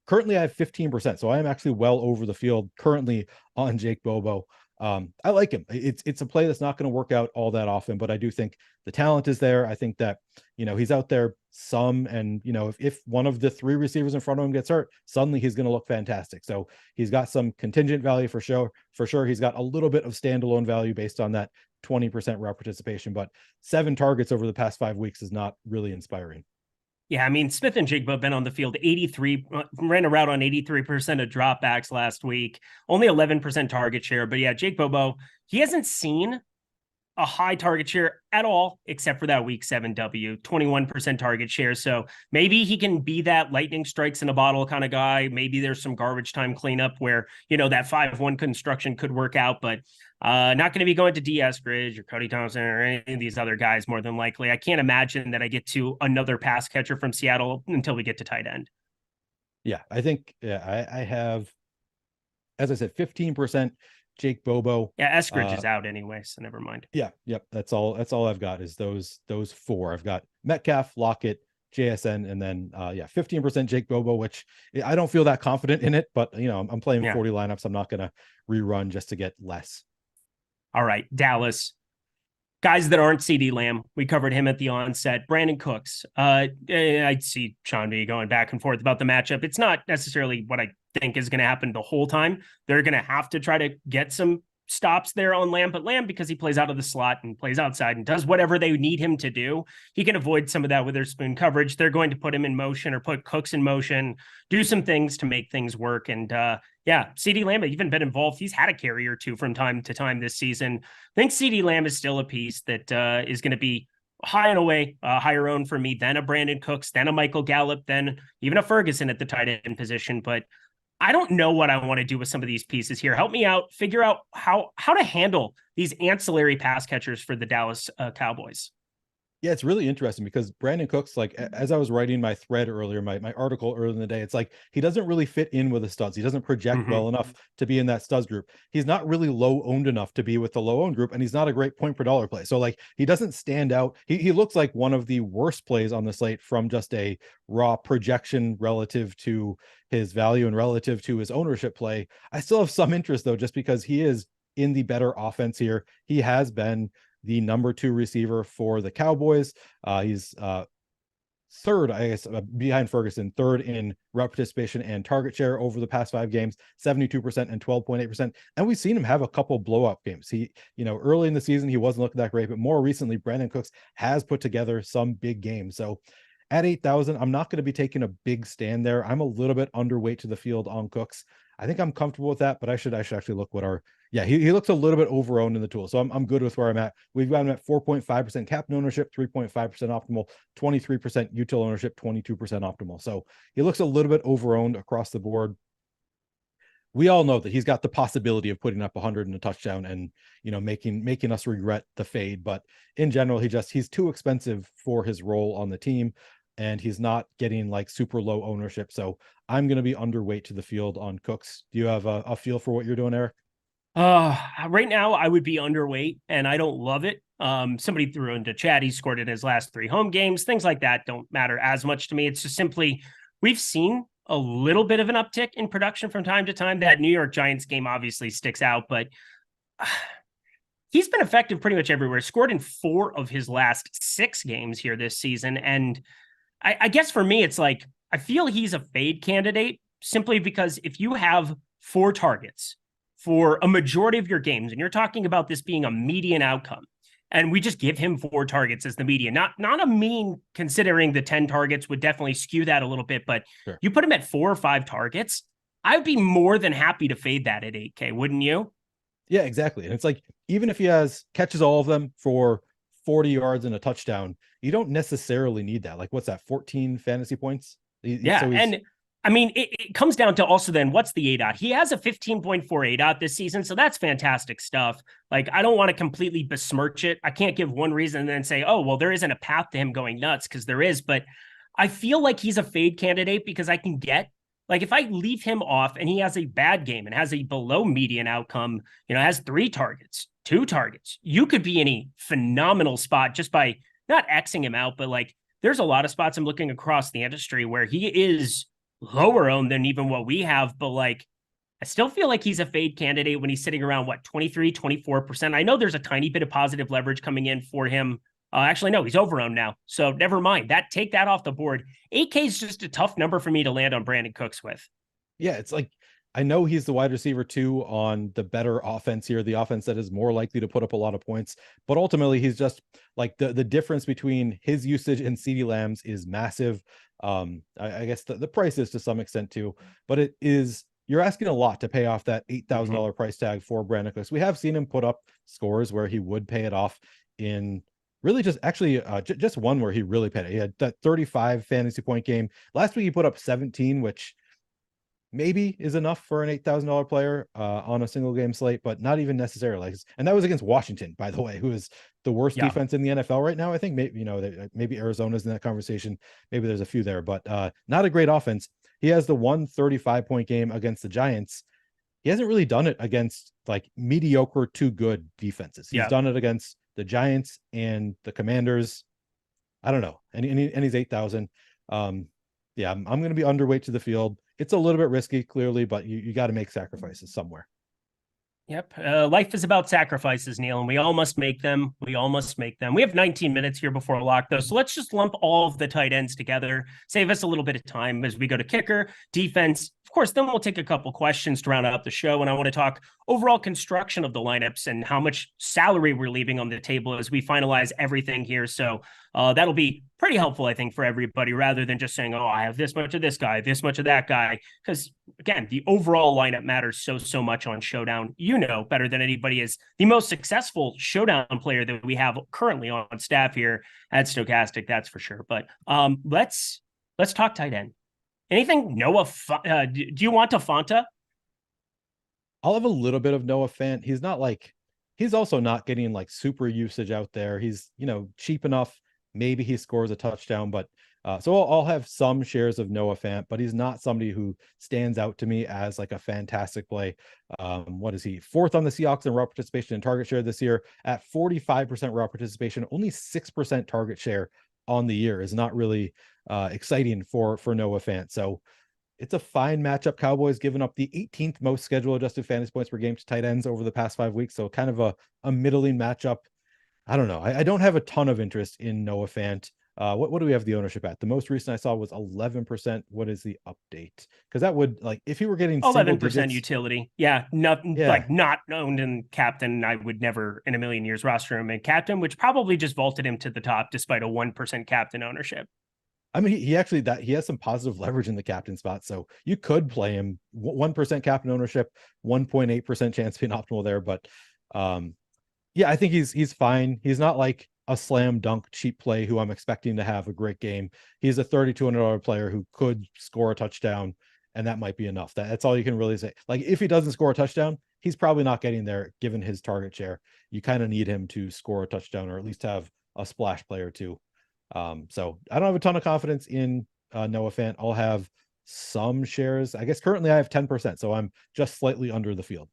currently I have 15%, so I am actually well over the field currently on Jake Bobo. I like him. It's a play that's not going to work out all that often, but I do think the talent is there. I think that he's out there some, and if one of the 3 receivers in front of him gets hurt, suddenly he's going to look fantastic. So he's got some contingent value for sure. He's got a little bit of standalone value based on that 20% route participation, but 7 targets over the past 5 weeks is not really inspiring. Yeah, I mean, Smith and Jigba have been on the field ran a route on 83% of dropbacks last week, only 11% target share. But yeah, Jake Bobo, he hasn't seen a high target share at all, except for that week 7 W, 21% target share. So maybe he can be that lightning strikes in a bottle kind of guy. Maybe there's some garbage time cleanup where, that 5-1 construction could work out, but not going to be going to D. Eskridge or Cody Thompson or any of these other guys, more than likely. I can't imagine that I get to another pass catcher from Seattle until we get to tight end. Yeah, I think I have, as I said, 15% Jake Bobo. Yeah, Eskridge is out anyway, so never mind. Yeah, yep. That's all I've got is those 4. I've got Metcalf, Lockett, JSN, and then 15% Jake Bobo, which I don't feel that confident in it, but I'm playing 40 lineups. I'm not gonna rerun just to get less. All right, Dallas. Guys that aren't CeeDee Lamb, we covered him at the onset. Brandon Cooks. I see Sean B going back and forth about the matchup. It's not necessarily what I think is going to happen the whole time. They're going to have to try to get some stops there on Lamb, but Lamb, because he plays out of the slot and plays outside and does whatever they need him to do, he can avoid some of that Witherspoon coverage. They're going to put him in motion or put Cooks in motion, do some things to make things work. And Yeah, CeeDee Lamb has even been involved. He's had a carry or two from time to time this season. I think CeeDee Lamb is still a piece that is going to be high and away, higher owned for me than a Brandon Cooks, then a Michael Gallup, then even a Ferguson at the tight end position. But I don't know what I want to do with some of these pieces here. Help me out, figure out how to handle these ancillary pass catchers for the Dallas Cowboys. Yeah, it's really interesting because Brandon Cooks, like as I was writing my thread earlier, my article earlier in the day, it's like he doesn't really fit in with the studs. He doesn't project well enough to be in that studs group. He's not really low owned enough to be with the low owned group, and he's not a great point per dollar play. So like he doesn't stand out. He looks like one of the worst plays on the slate from just a raw projection relative to his value and relative to his ownership play. I still have some interest though, just because he is in the better offense here. He has been the number 2 receiver for the Cowboys. He's third, I guess, behind Ferguson, third in route participation and target share over the past 5 games, 72% and 12.8%. And we've seen him have a couple blow-up games. He, early in the season, he wasn't looking that great, but more recently, Brandon Cooks has put together some big games. So at 8,000, I'm not going to be taking a big stand there. I'm a little bit underweight to the field on Cooks. I think I'm comfortable with that, but I should actually look what he looks a little bit over-owned in the tool. So I'm good with where I'm at. We've got him at 4.5% captain ownership, 3.5% optimal, 23% util ownership, 22% optimal. So he looks a little bit over-owned across the board. We all know that he's got the possibility of putting up 100 and a touchdown and, making us regret the fade. But in general, he's too expensive for his role on the team, and he's not getting like super low ownership. So I'm going to be underweight to the field on Cooks. Do you have a feel for what you're doing, Eric? Right now I would be underweight, and I don't love it. Somebody threw into chat, he scored in his last 3 home games. Things like that don't matter as much to me. It's just simply, we've seen a little bit of an uptick in production from time to time. That New York Giants game obviously sticks out, but he's been effective pretty much everywhere. Scored in 4 of his last 6 games here this season. And I guess for me, it's like, I feel he's a fade candidate simply because if you have 4 targets for a majority of your games, and you're talking about this being a median outcome, and we just give him 4 targets as the median, not a mean, considering the 10 targets would definitely skew that a little bit, but sure, you put him at 4 or 5 targets, I'd be more than happy to fade that at 8K, wouldn't you? Yeah, exactly. And it's like, even if he catches all of them for 40 yards and a touchdown, you don't necessarily need that. Like, what's that, 14 fantasy points? Yeah, so and I mean, it comes down to also then what's the ADOT? He has a 15.4 ADOT this season, so that's fantastic stuff. Like, I don't want to completely besmirch it. I can't give one reason and then say, oh, well, there isn't a path to him going nuts, because there is. But I feel like he's a fade candidate because I can get, like, if I leave him off and he has a bad game and has a below median outcome, has 3 targets, 2 targets, you could be in a phenomenal spot just by not Xing him out, but like, there's a lot of spots I'm looking across the industry where he is lower owned than even what we have, but like, I still feel like he's a fade candidate when he's sitting around 23, 24%. I know there's a tiny bit of positive leverage coming in for him. Actually, no, he's over owned now. So never mind that. Take that off the board. 8K is just a tough number for me to land on Brandon Cooks with. Yeah, it's like, I know he's the wide receiver 2 on the better offense here, the offense that is more likely to put up a lot of points, but ultimately he's just like, the difference between his usage and CeeDee Lamb's is massive. I guess the price is to some extent too, but you're asking a lot to pay off that $8,000 price tag for Brandon Cooks. We have seen him put up scores where he would pay it off in really just one where he really paid it. He had that 35 fantasy point game. Last week he put up 17, which maybe is enough for an $8,000 player on a single game slate, but not even necessarily. And that was against Washington, by the way, who is the worst defense in the NFL right now. I think maybe Arizona's in that conversation. Maybe there's a few there, but not a great offense. He has the 135-point game against the Giants. He hasn't really done it against like mediocre to good defenses. He's done it against the Giants and the Commanders. I don't know. And he's 8,000. I'm going to be underweight to the field. It's a little bit risky, clearly, but you got to make sacrifices somewhere. Yep. Life is about sacrifices, Neil, and we all must make them. We have 19 minutes here before lock, though, so let's just lump all of the tight ends together, save us a little bit of time as we go to kicker, defense. Of course, then we'll take a couple questions to round out the show, and I want to talk overall construction of the lineups and how much salary we're leaving on the table as we finalize everything here. So That'll be pretty helpful, I think, for everybody, rather than just saying, oh, I have this much of this guy, this much of that guy. Because again, the overall lineup matters so much on Showdown. You know better than anybody, is the most successful Showdown player that we have currently on staff here at Stochastic, that's for sure. But let's talk tight end. Anything Noah? Do you want a Fanta? I'll have a little bit of Noah Fant. He's also not getting like super usage out there. He's, cheap enough. Maybe he scores a touchdown, but so I'll have some shares of Noah Fant, but he's not somebody who stands out to me as like a fantastic play. What is he? Fourth on the Seahawks in route participation and target share this year at 45% route participation, only 6% target share on the year is not really exciting for Noah Fant. So it's a fine matchup. Cowboys giving up the 18th most schedule adjusted fantasy points per game to tight ends over the past 5 weeks. So kind of a middling matchup. I don't know. I don't have a ton of interest in Noah Fant. What do we have the ownership at? The most recent I saw was 11%. What is the update? Because that would, like, if he were getting 11% utility. Yeah, nothing like not owned in captain. I would never in a million years roster him in captain, which probably just vaulted him to the top despite a 1% captain ownership. I mean, he has some positive leverage in the captain spot, so you could play him 1% captain ownership, 1.8% chance being optimal there. But yeah, I think he's fine. He's not like a slam dunk cheap play who I'm expecting to have a great game. He's a $3,200 player who could score a touchdown, and that might be enough. That's all you can really say. Like, if he doesn't score a touchdown, he's probably not getting there given his target share. You kind of need him to score a touchdown or at least have a splash play or two. So I don't have a ton of confidence in Noah Fant. I'll have some shares. I guess currently I have 10%, so I'm just slightly under the field.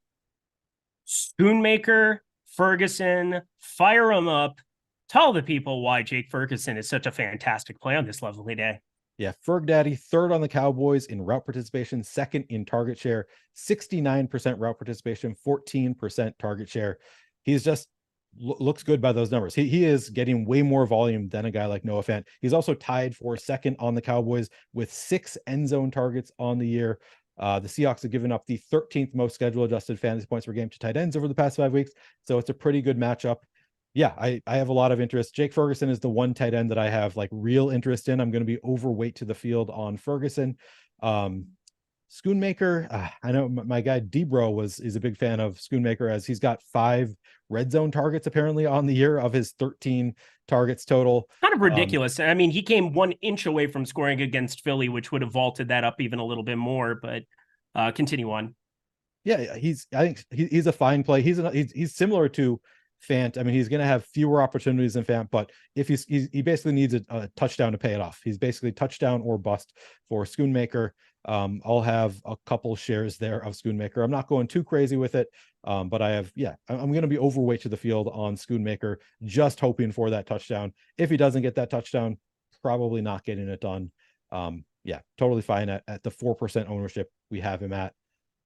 Schoonmaker, Ferguson, fire them up. Tell the people why Jake Ferguson is such a fantastic play on this lovely day. Yeah, Ferg Daddy, third on the Cowboys in route participation, second in target share, 69% route participation, 14% target share. He's just looks good by those numbers. He is getting way more volume than a guy like Noah Fant. He's also tied for second on the Cowboys with 6 end zone targets on the year. The Seahawks have given up the 13th most schedule adjusted fantasy points per game to tight ends over the past 5 weeks. So it's a pretty good matchup. Yeah, I have a lot of interest. Jake Ferguson is the one tight end that I have like real interest in. I'm going to be overweight to the field on Ferguson. Schoonmaker, I know my guy Debro is a big fan of Schoonmaker, as he's got 5 red zone targets apparently on the year of his 13 targets total. Kind of ridiculous. I mean, he came 1 inch away from scoring against Philly, which would have vaulted that up even a little bit more, but continue on. Yeah, I think he's a fine play. He's similar to Fant. I mean, he's going to have fewer opportunities than Fant, but if he basically needs a touchdown to pay it off. He's basically touchdown or bust for Schoonmaker. I'll have a couple shares there of Schoonmaker. I'm not going too crazy with it, but I'm going to be overweight to the field on Schoonmaker, just hoping for that touchdown. If he doesn't get that touchdown, probably not getting it done. Totally fine at the 4% ownership we have him at.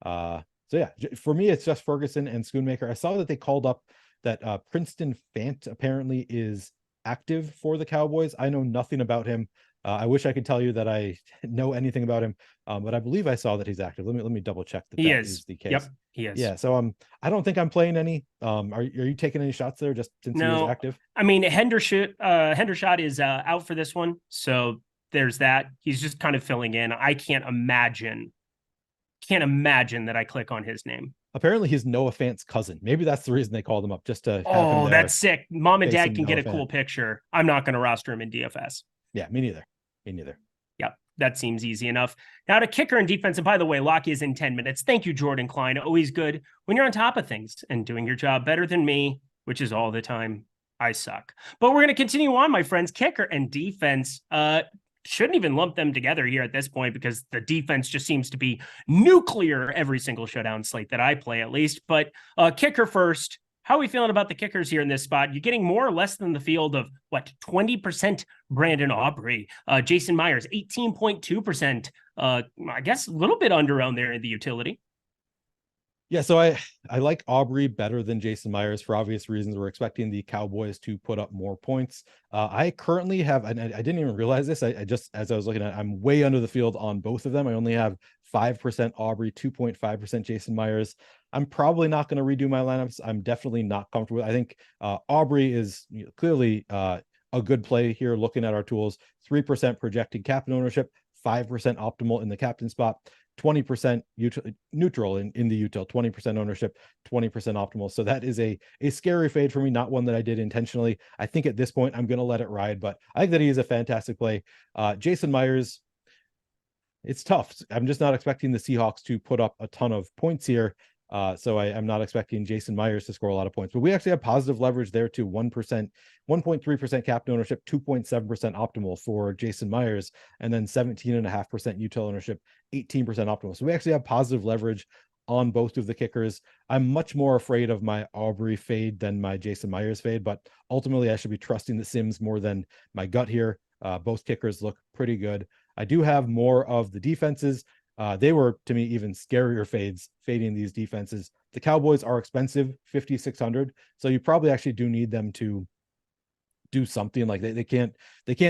So yeah, for me, it's just Ferguson and Schoonmaker. I saw that they called up that Princeton Fant apparently is active for the Cowboys. I know nothing about him. I wish I could tell you that I know anything about him, but I believe I saw that he's active. Let me double check that is the case. Yep, he is. Yeah, so I don't think I'm playing any. Are you taking any shots there just since he was active? I mean, Hendershot is out for this one, so there's that. He's just kind of filling in. I can't imagine that I click on his name. Apparently he's Noah Fant's cousin. Maybe that's the reason they called him up, just to have him there. That's sick. Mom and dad can get a cool picture. I'm not going to roster him in DFS. Yeah, me neither. Yep, that seems easy enough. Now to kicker and defense, and by the way, Lockie is in 10 minutes. Thank you, Jordan Klein. Always good when you're on top of things and doing your job better than me, which is all the time. I suck. But we're going to continue on, my friends. Kicker and defense. Shouldn't even lump them together here at this point, because the defense just seems to be nuclear every single Showdown slate that I play, at least. But kicker first. How are we feeling about the kickers here in this spot? You're getting more or less than the field of 20% Brandon Aubrey, Jason Myers, 18.2%. I guess a little bit under-owned there in the utility. Yeah, so I like Aubrey better than Jason Myers for obvious reasons. We're expecting the Cowboys to put up more points. I currently have, and I didn't even realize this, I just, as I was looking at, I'm way under the field on both of them. I only have 5% Aubrey, 2.5% Jason Myers. I'm probably not going to redo my lineups. I'm definitely not comfortable with it. I think Aubrey is clearly a good play here looking at our tools. 3% projected captain ownership, 5% optimal in the captain spot, 20% neutral in the util, 20% ownership, 20% optimal. So that is a scary fade for me, not one that I did intentionally. I think at this point I'm going to let it ride, but I think that he is a fantastic play. Jason Myers, it's tough. I'm just not expecting the Seahawks to put up a ton of points here. So I'm not expecting Jason Myers to score a lot of points, but we actually have positive leverage there too. 1.3% captain ownership, 2.7% optimal for Jason Myers, and then 17.5% util ownership, 18% optimal. So we actually have positive leverage on both of the kickers. I'm much more afraid of my Aubrey fade than my Jason Myers fade, but ultimately I should be trusting the Sims more than my gut here. Both kickers look pretty good. I do have more of the defenses. They were, to me, even scarier fading these defenses. The Cowboys are expensive, 5,600. So you probably actually do need them to do something. Like they can't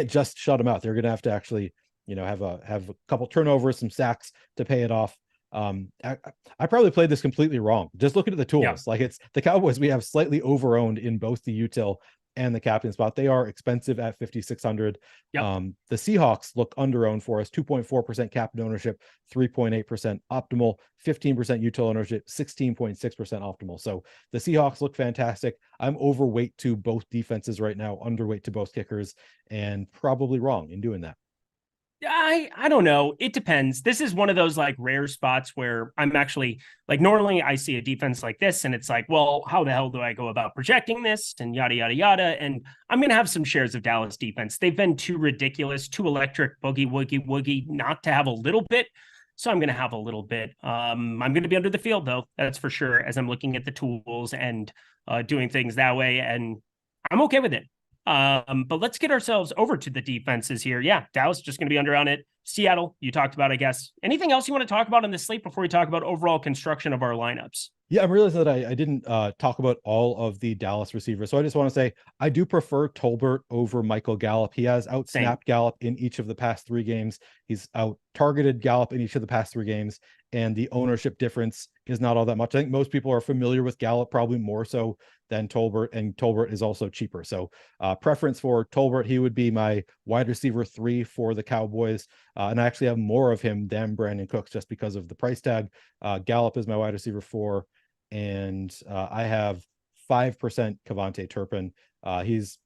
just shut them out. They're going to have to actually, have a couple turnovers, some sacks to pay it off. I probably played this completely wrong. Just looking at the tools, Yeah. like it's the Cowboys, we have slightly over-owned in both the util and the captain spot. They are expensive at 5,600. Yep. The Seahawks look under-owned for us, 2.4% captain ownership, 3.8% optimal, 15% util ownership, 16.6% optimal. So the Seahawks look fantastic. I'm overweight to both defenses right now, underweight to both kickers, and probably wrong in doing that. I don't know. It depends. This is one of those like rare spots where I'm actually like, normally I see a defense like this and it's like, well, how the hell do I go about projecting this and yada, yada, yada. And I'm going to have some shares of Dallas defense. They've been too ridiculous, too electric, boogie, woogie, woogie, not to have a little bit. So I'm going to have a little bit. I'm going to be under the field though. That's for sure. As I'm looking at the tools and doing things that way. And I'm okay with it. But let's get ourselves over to the defenses here. Yeah, Dallas just going to be under on it. Seattle, you talked about, I guess. Anything else you want to talk about in the slate before we talk about overall construction of our lineups? Yeah, I'm realizing that I didn't talk about all of the Dallas receivers. So I just want to say I do prefer Tolbert over Michael Gallup. He has out-snapped Gallup in each of the past 3 games. He's out-targeted Gallup in each of the past 3 games. And the ownership difference is not all that much. I think most people are familiar with Gallup, probably more so than Tolbert, and Tolbert is also cheaper. So preference for Tolbert, he would be my wide receiver 3 for the Cowboys. And I actually have more of him than Brandon Cooks just because of the price tag. Gallup is my wide receiver 4. And I have 5% Kevontae Turpin. He's,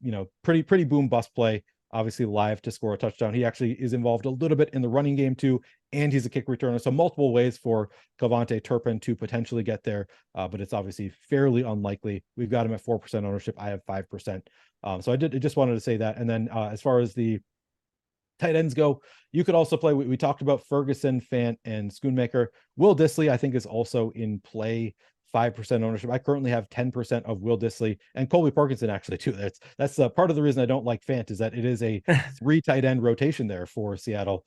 pretty boom bust play, obviously live to score a touchdown. He actually is involved a little bit in the running game too, and he's a kick returner. So multiple ways for Kevontae Turpin to potentially get there, but it's obviously fairly unlikely. We've got him at 4% ownership. I have 5%. So I just wanted to say that. And then as far as the tight ends go, you could also play, we talked about Ferguson, Fant, and Schoonmaker. Will Dissly, I think, is also in play. 5% ownership. I currently have 10% of Will Dissly and Colby Parkinson actually too. That's part of the reason I don't like Fant, is that it is a 3 tight end rotation there for Seattle.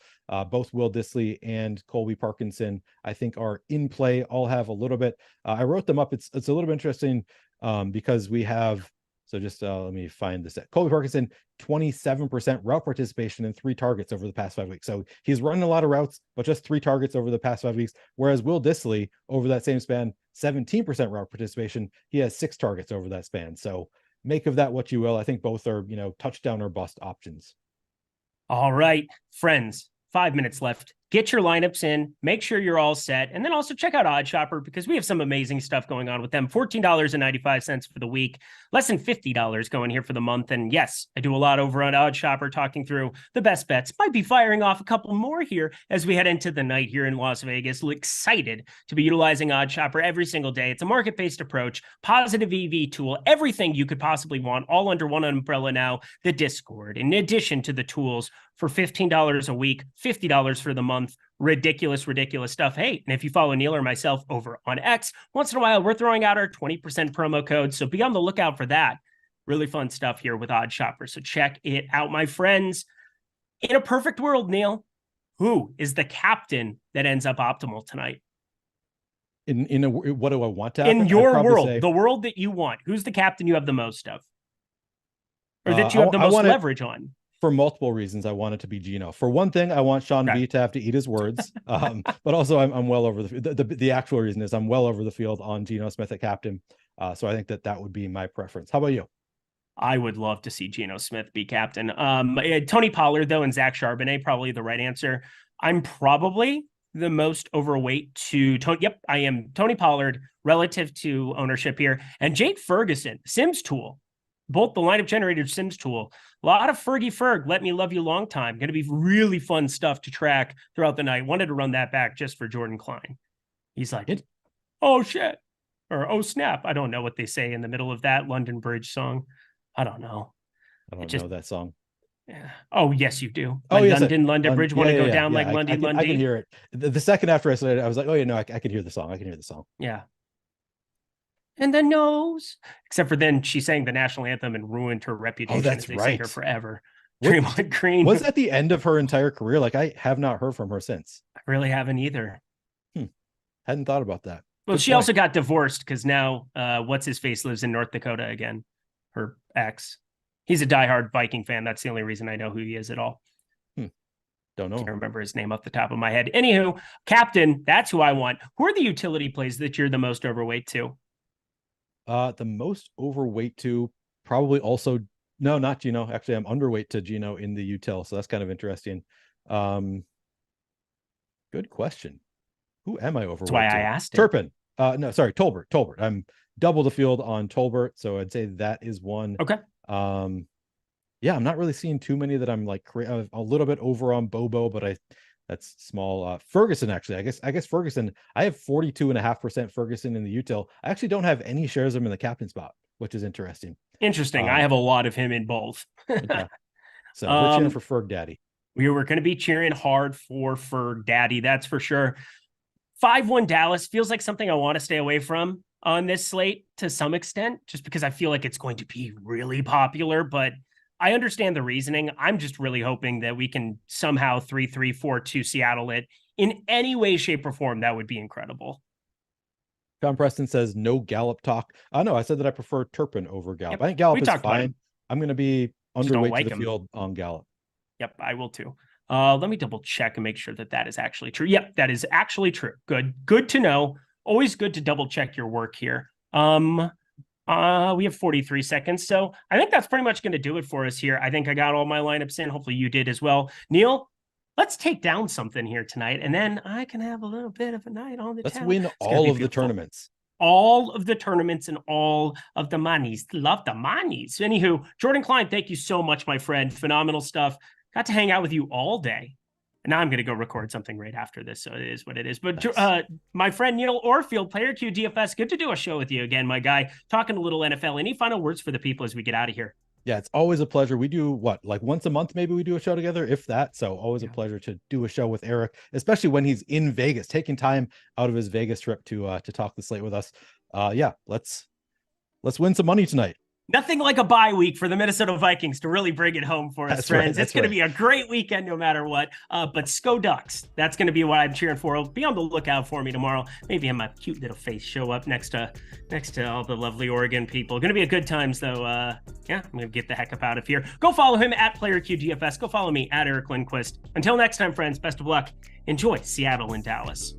Both Will Dissly and Colby Parkinson, I think, are in play. I'll have a little bit. I wrote them up. It's a little bit interesting because we have. So just let me find this. Colby Parkinson, 27% route participation and 3 targets over the past 5 weeks. So he's running a lot of routes, but just 3 targets over the past 5 weeks. Whereas Will Dissly, over that same span, 17% route participation. He has 6 targets over that span. So make of that what you will. I think both are, touchdown or bust options. All right, friends, 5 minutes left. Get your lineups in, make sure you're all set, and then also check out OddsShopper because we have some amazing stuff going on with them. $14.95 for the week, less than $50 going here for the month. And yes, I do a lot over on OddsShopper talking through the best bets. Might be firing off a couple more here as we head into the night here in Las Vegas. Excited to be utilizing OddsShopper every single day. It's a market-based approach, positive EV tool, everything you could possibly want, all under one umbrella now, the Discord, in addition to the tools for $15 a week, $50 for the month. Ridiculous stuff. Hey, and if you follow Neil or myself over on X, once in a while, we're throwing out our 20% promo code. So be on the lookout for that. Really fun stuff here with OddsShopper. So check it out, my friends. In a perfect world, Neil, who is the captain that ends up optimal tonight? What do I want to happen? In your world, the world that you want, who's the captain you have the most of? Or that you have the most leverage on? For multiple reasons, I want it to be Geno. For one thing, I want Sean B to have to eat his words. But also I'm well over the actual reason is I'm well over the field on Geno Smith at captain. So I think that would be my preference. How about you? I would love to see Geno Smith be captain. Tony Pollard, though, and Zach Charbonnet, probably the right answer. I'm probably the most overweight to Tony. Yep, I am Tony Pollard relative to ownership here. And Jake Ferguson, Sims tool, both the lineup generator Sims tool. A lot of Fergie Ferg, let me love you long time. Going to be really fun stuff to track throughout the night. Wanted to run that back just for Jordan Klein. He's like, oh shit, or oh snap. I don't know what they say in the middle of that London Bridge song. I don't know. I don't know that song. Yeah. Oh, yes, you do. Oh, yes, London Bridge want to go down like Lundy. I can hear it. The second after I said it, I was like, oh, yeah, no, I can hear the song. I can hear the song. Yeah. And the nose. Except for then she sang the national anthem and ruined her reputation as a singer forever. Draymond Green. Was that the end of her entire career? Like, I have not heard from her since. I really haven't either. Hadn't thought about that. Well, she also got divorced because now what's his face lives in North Dakota again. Her ex. He's a diehard Viking fan. That's the only reason I know who he is at all. Don't know. Can't remember his name off the top of my head. Anywho, captain, that's who I want. Who are the utility plays that you're the most overweight to? The most overweight to probably also, no, not Geno. Actually, I'm underweight to Geno in the util. So that's kind of interesting. Good question. Who am I overweight That's why to? I asked Turpin. No, sorry, Tolbert. I'm double the field on Tolbert. So I'd say that is one. Okay. Yeah, I'm not really seeing too many that I'm like a little bit over on Bobo, but that's small. Ferguson, actually, I guess Ferguson, I have 42.5% Ferguson in the util. I actually don't have any shares of him in the captain spot, which is interesting. I have a lot of him in both. Okay. So we're cheering for Ferg Daddy. We're going to be cheering hard for Ferg Daddy. That's for sure. 5-1 Dallas feels like something I want to stay away from on this slate to some extent, just because I feel like it's going to be really popular, but I understand the reasoning. I'm just really hoping that we can somehow 3-3, 4-2 Seattle it in any way, shape, or form. That would be incredible. John Preston says no Gallup talk. No, I said that I prefer Turpin over Gallup. Yep. I think Gallup is fine. I'm going to be underweight to the field on Gallup. Yep, I will too. Let me double check and make sure that that is actually true. Yep, that is actually true. Good to know. Always good to double check your work here. We have 43 seconds. So I think that's pretty much going to do it for us here. I think I got all my lineups in. Hopefully you did as well. Neil, let's take down something here tonight. And then I can have a little bit of a night on the town. Let's win all of the tournaments. All of the tournaments and all of the monies. Love the monies. Anywho, Jordan Klein, thank you so much, my friend. Phenomenal stuff. Got to hang out with you all day. And now I'm going to go record something right after this. So it is what it is. But my friend Neil Orfield, Player Q DFS, good to do a show with you again, my guy. Talking a little NFL. Any final words for the people as we get out of here? Yeah, it's always a pleasure. We do like once a month, maybe we do a show together, if that. So always a pleasure to do a show with Eric, especially when he's in Vegas, taking time out of his Vegas trip to talk the slate with us. Yeah, let's win some money tonight. Nothing like a bye week for the Minnesota Vikings to really bring it home for us, friends. It's going to be a great weekend no matter what. But Sco Ducks, that's going to be what I'm cheering for. Be on the lookout for me tomorrow. Maybe have my cute little face show up next to all the lovely Oregon people. Going to be a good times, though. Yeah, I'm going to get the heck up out of here. Go follow him at PlayerQDFS. Go follow me at Eric Lindquist. Until next time, friends, best of luck. Enjoy Seattle and Dallas.